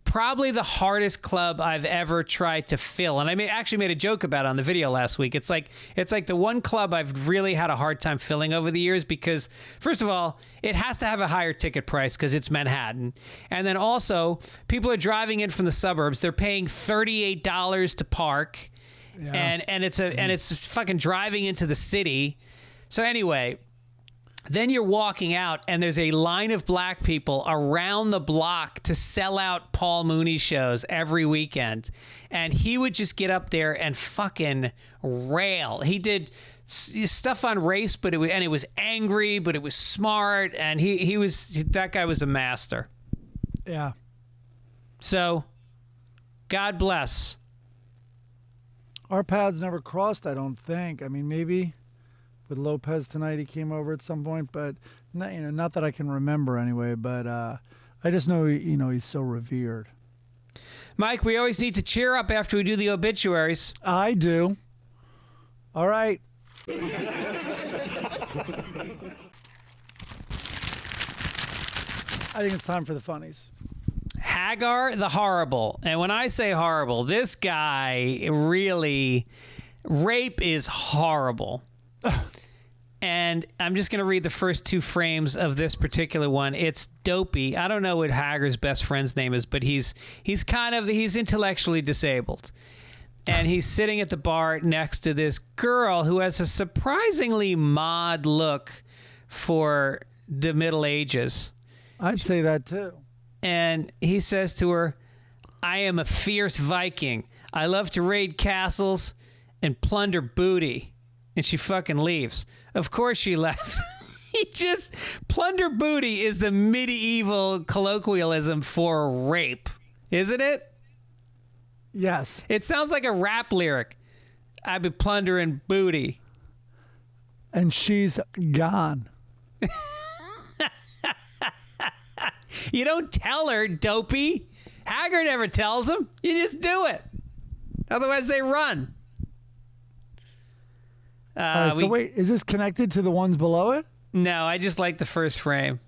probably the hardest club I've ever tried to fill. And I actually made a joke about it on the video last week. It's like the one club I've really had a hard time filling over the years because, first of all, it has to have a higher ticket price because it's Manhattan. And then also, people are driving in from the suburbs. They're paying $38 to park. Yeah. And it's fucking driving into the city. So anyway, Then you're walking out, and there's a line of black people around the block to sell out Paul Mooney shows every weekend. And he would just get up there and fucking rail. He did stuff on race, but it was angry, but it was smart, and that guy was a master.
Yeah.
So, God bless.
Our paths never crossed, I don't think. I mean, maybe with Lopez tonight, he came over at some point, but not that I can remember anyway. But I just know, he's so revered.
Mike, we always need to cheer up after we do the obituaries.
I do. All right. I think it's time for the funnies.
Hagar the Horrible. And when I say horrible, this guy really, rape is horrible. And I'm just going to read the first 2 frames of this particular one. It's Dopey. I don't know what Hagar's best friend's name is, but he's intellectually disabled. And he's sitting at the bar next to this girl who has a surprisingly mod look for the Middle Ages.
I'd say that too.
And he says to her, I am a fierce Viking. I love to raid castles and plunder booty. And she fucking leaves. Of course she left. Plunder booty is the medieval colloquialism for rape, isn't it?
Yes.
It sounds like a rap lyric. I've been plundering booty.
And she's gone.
You don't tell her, Dopey. Hagar never tells them. You just do it. Otherwise, they run.
All right, so wait, is this connected to the ones below it?
No, I just like the first frame.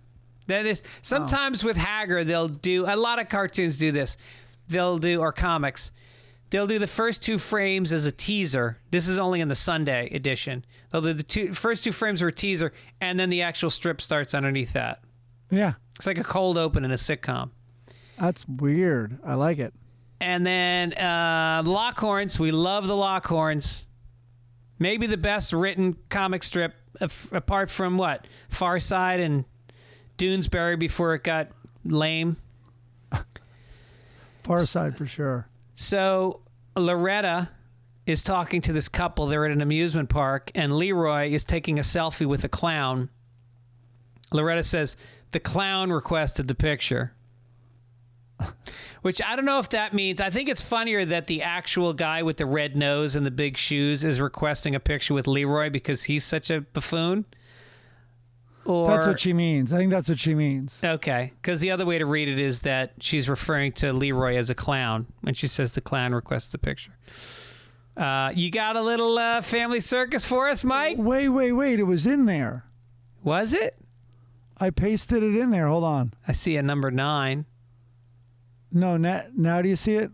That is sometimes with Hagar, they'll do a lot of cartoons do this. Or comics. They'll do the first 2 frames as a teaser. This is only in the Sunday edition. They'll do the first 2 frames are a teaser, and then the actual strip starts underneath that.
Yeah.
It's like a cold open in a sitcom.
That's weird. I like it.
And then Lockhorns. We love the Lockhorns. Maybe the best written comic strip, apart from what? Far Side and Doonesbury before it got lame.
Far Side for sure.
So Loretta is talking to this couple. They're at an amusement park, and Leroy is taking a selfie with a clown. Loretta says, the clown requested the picture. Which I don't know if that means, I think it's funnier that the actual guy with the red nose and the big shoes is requesting a picture with Leroy because he's such a buffoon. Or,
that's what she means. I think that's what she means.
Okay, because the other way to read it is that she's referring to Leroy as a clown when she says the clown requests the picture. You got a little family circus for us, Mike?
Wait. It was in there.
Was it?
I pasted it in there. Hold on.
I see a number 9.
No, now do you see it?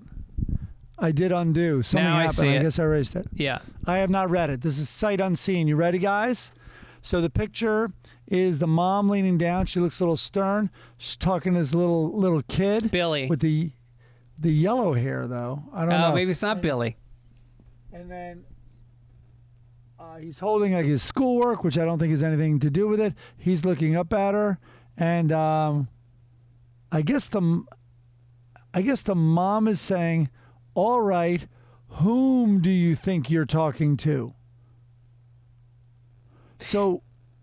I did undo. Something
now
happened. I guess I erased it.
Yeah.
I have not read it. This is sight unseen. You ready, guys? So the picture is the mom leaning down. She looks a little stern. She's talking to this little kid.
Billy.
With the yellow hair, though. I don't know.
Maybe it's not Billy.
And then he's holding like his schoolwork, which I don't think has anything to do with it. He's looking up at her. And I guess the mom is saying, all right, whom do you think you're talking to? So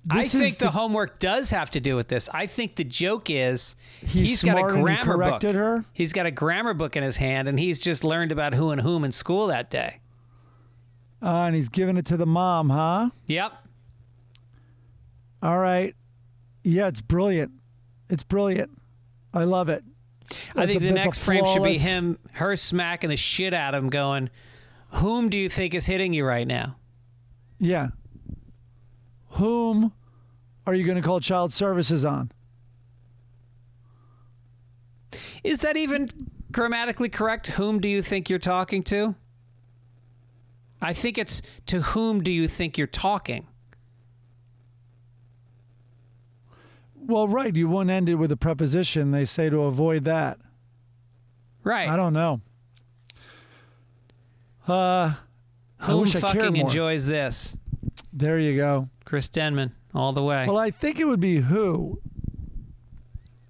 I think the homework does have to do with this. I think the joke is he's got a
smart and he
grammar book.
corrected her?
He's got a grammar book in his hand, and he's just learned about who and whom in school that day.
And he's giving it to the mom, huh?
Yep.
All right. Yeah, it's brilliant. It's brilliant. I love it.
I think the next frame should be her smacking the shit out of him going, whom do you think is hitting you right now?
Yeah. Whom are you going to call child services on?
Is that even grammatically correct? Whom do you think you're talking to? I think it's to whom do you think you're talking?
Well, right. You wouldn't end it with a preposition. They say to avoid that.
Right.
I don't know.
Whom fucking enjoys this?
There you go.
Chris Denman all the way.
Well, I think it would be who.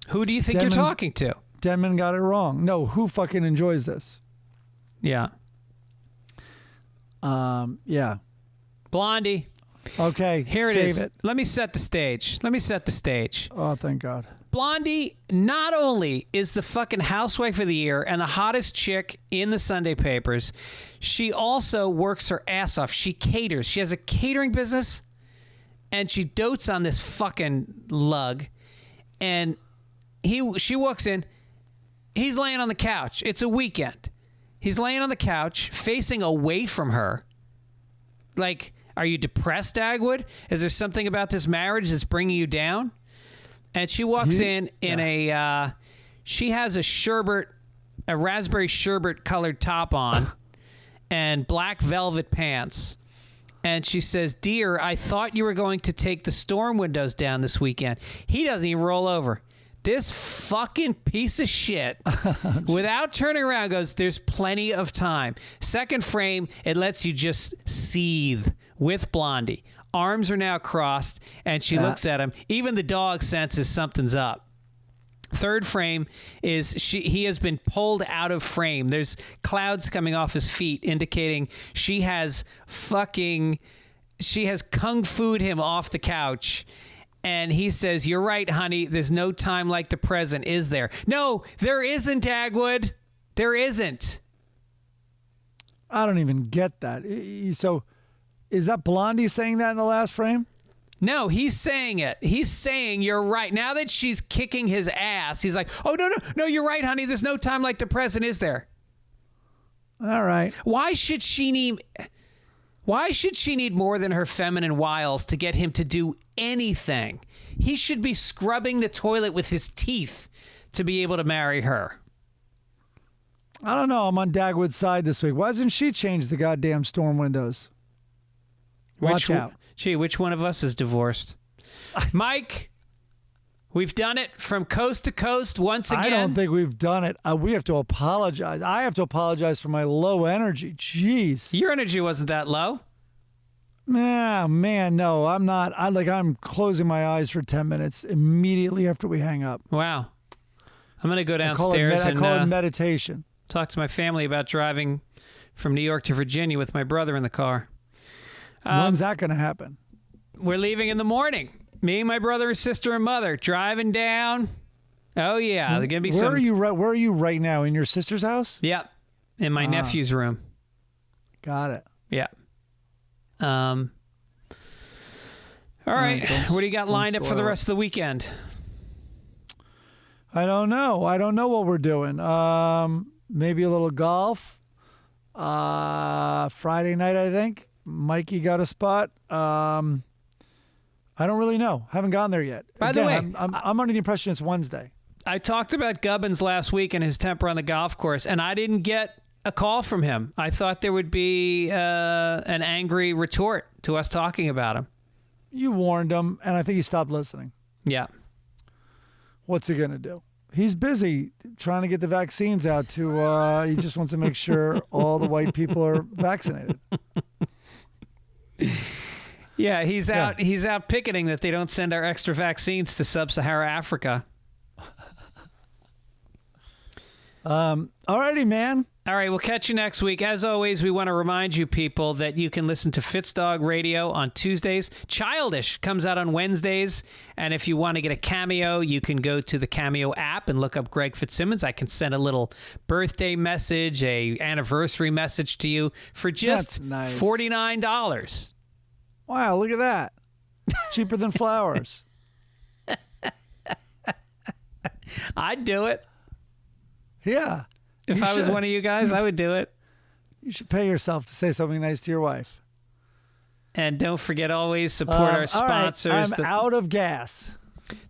Who do you think you're talking to?
Denman got it wrong. No, who fucking enjoys this?
Yeah.
Yeah.
Blondie.
Okay.
Here it
save
is.
It.
Let me set the stage.
Oh, thank God.
Blondie not only is the fucking housewife of the year and the hottest chick in the Sunday papers, she also works her ass off. She caters. She has a catering business, and she dotes on this fucking lug. And she walks in. He's laying on the couch. It's a weekend. He's laying on the couch, facing away from her. Like, are you depressed, Dagwood? Is there something about this marriage that's bringing you down? And she walks in a, she has a raspberry sherbet colored top on and black velvet pants. And she says, "Dear, I thought you were going to take the storm windows down this weekend." He doesn't even roll over. This fucking piece of shit, without turning around, goes, "There's plenty of time." Second frame, it lets you just seethe with Blondie. Arms are now crossed, and she looks at him. Even the dog senses something's up. Third frame is he has been pulled out of frame. There's clouds coming off his feet, indicating she has kung fu'd him off the couch. And he says, "You're right, honey. There's no time like the present, is there?" No, there isn't, Dagwood. There isn't.
I don't even get that. So, is that Blondie saying that in the last frame?
No, he's saying it. He's saying, "You're right." Now that she's kicking his ass, he's like, "Oh, no, you're right, honey. There's no time like the present, is there?"
All right.
Why should she need more than her feminine wiles to get him to do anything? He should be scrubbing the toilet with his teeth to be able to marry her.
I don't know. I'm on Dagwood's side this week. Why doesn't she change the goddamn storm windows? Watch out.
Gee, which one of us is divorced? Mike, we've done it from coast to coast once again.
I don't think we've done it. We have to apologize. I have to apologize for my low energy. Jeez.
Your energy wasn't that low.
Nah, man, no, I'm not. I'm closing my eyes for 10 minutes immediately after we hang up.
Wow. I'm going to go downstairs
I call it meditation.
Talk to my family about driving from New York to Virginia with my brother in the car.
When's that going to happen?
We're leaving in the morning. Me, my brother, and sister, and mother driving down. Oh yeah, they're gonna be
Where are you right now? In your sister's house?
Yep, in my nephew's room.
Got it.
Yeah. All right. What do you got lined up for the rest of the weekend?
I don't know. I don't know what we're doing. Maybe a little golf. Friday night, I think. Mikey got a spot. I don't really know. Haven't gone there yet.
By the way,
I'm under the impression it's Wednesday.
I talked about Gibbons last week and his temper on the golf course, and I didn't get a call from him. I thought there would be an angry retort to us talking about him.
You warned him, and I think he stopped listening.
Yeah.
What's he going to do? He's busy trying to get the vaccines out to, he just wants to make sure all the white people are vaccinated.
Yeah, he's out picketing that they don't send our extra vaccines to sub-Saharan Africa.
Alrighty, man.
All right, we'll catch you next week. As always, we want to remind you people that you can listen to Fitzdog Radio on Tuesdays. Childish comes out on Wednesdays. And if you want to get a cameo, you can go to the Cameo app and look up Greg Fitzsimmons. I can send a little birthday message, a anniversary message to you for just
nice.
$49.
Wow, look at that. Cheaper than flowers.
I'd do it.
Yeah.
If I was one of you guys, I would do it.
You should pay yourself to say something nice to your wife.
And don't forget, always support our sponsors.
All right, I'm out of gas.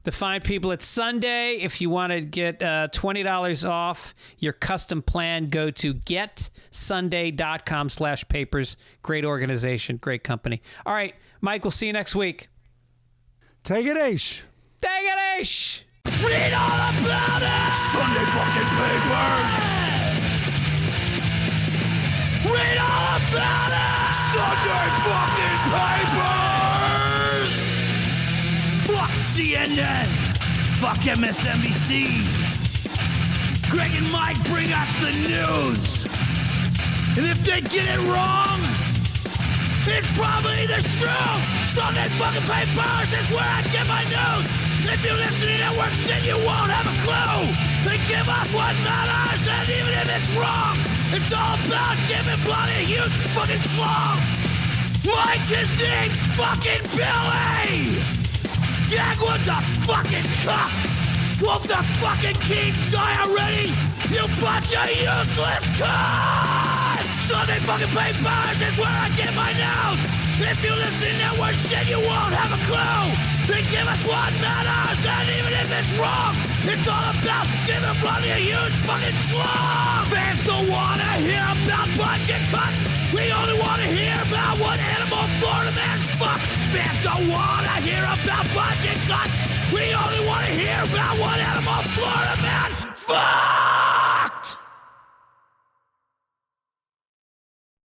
The fine people at Sunday. If you want to get $20 off your custom plan, go to getsunday.com/papers. Great organization, great company. All right, Mike, we'll see you next week.
Take it, Aish.
Take it, Aish.
Read all about it! Sunday fucking papers! Read all about it! Sunday fucking papers! CNN. Fuck MSNBC. Greg and Mike bring us the news. And if they get it wrong, it's probably the truth. Sunday fucking papers is where I get my news. If you listen to network shit, you won't have a clue. They give us what matters, and even if it's wrong, it's all about giving bloody huge fucking slong. Mike, his name's fucking Billy. Jaguar's a fucking cuck. Won't the fucking Kings die already? You bunch of useless cunts! Sunday fucking papers is where I get my news. If you listen to network shit, you won't have a clue. They give us what matters, and even if it's wrong, it's all about giving bloody a huge fucking slong. Fans don't wanna hear about budget cuts. We only wanna hear about what animal Florida man fuck. Fans don't wanna hear about budget cuts. We only wanna hear about what animal Florida man fuck.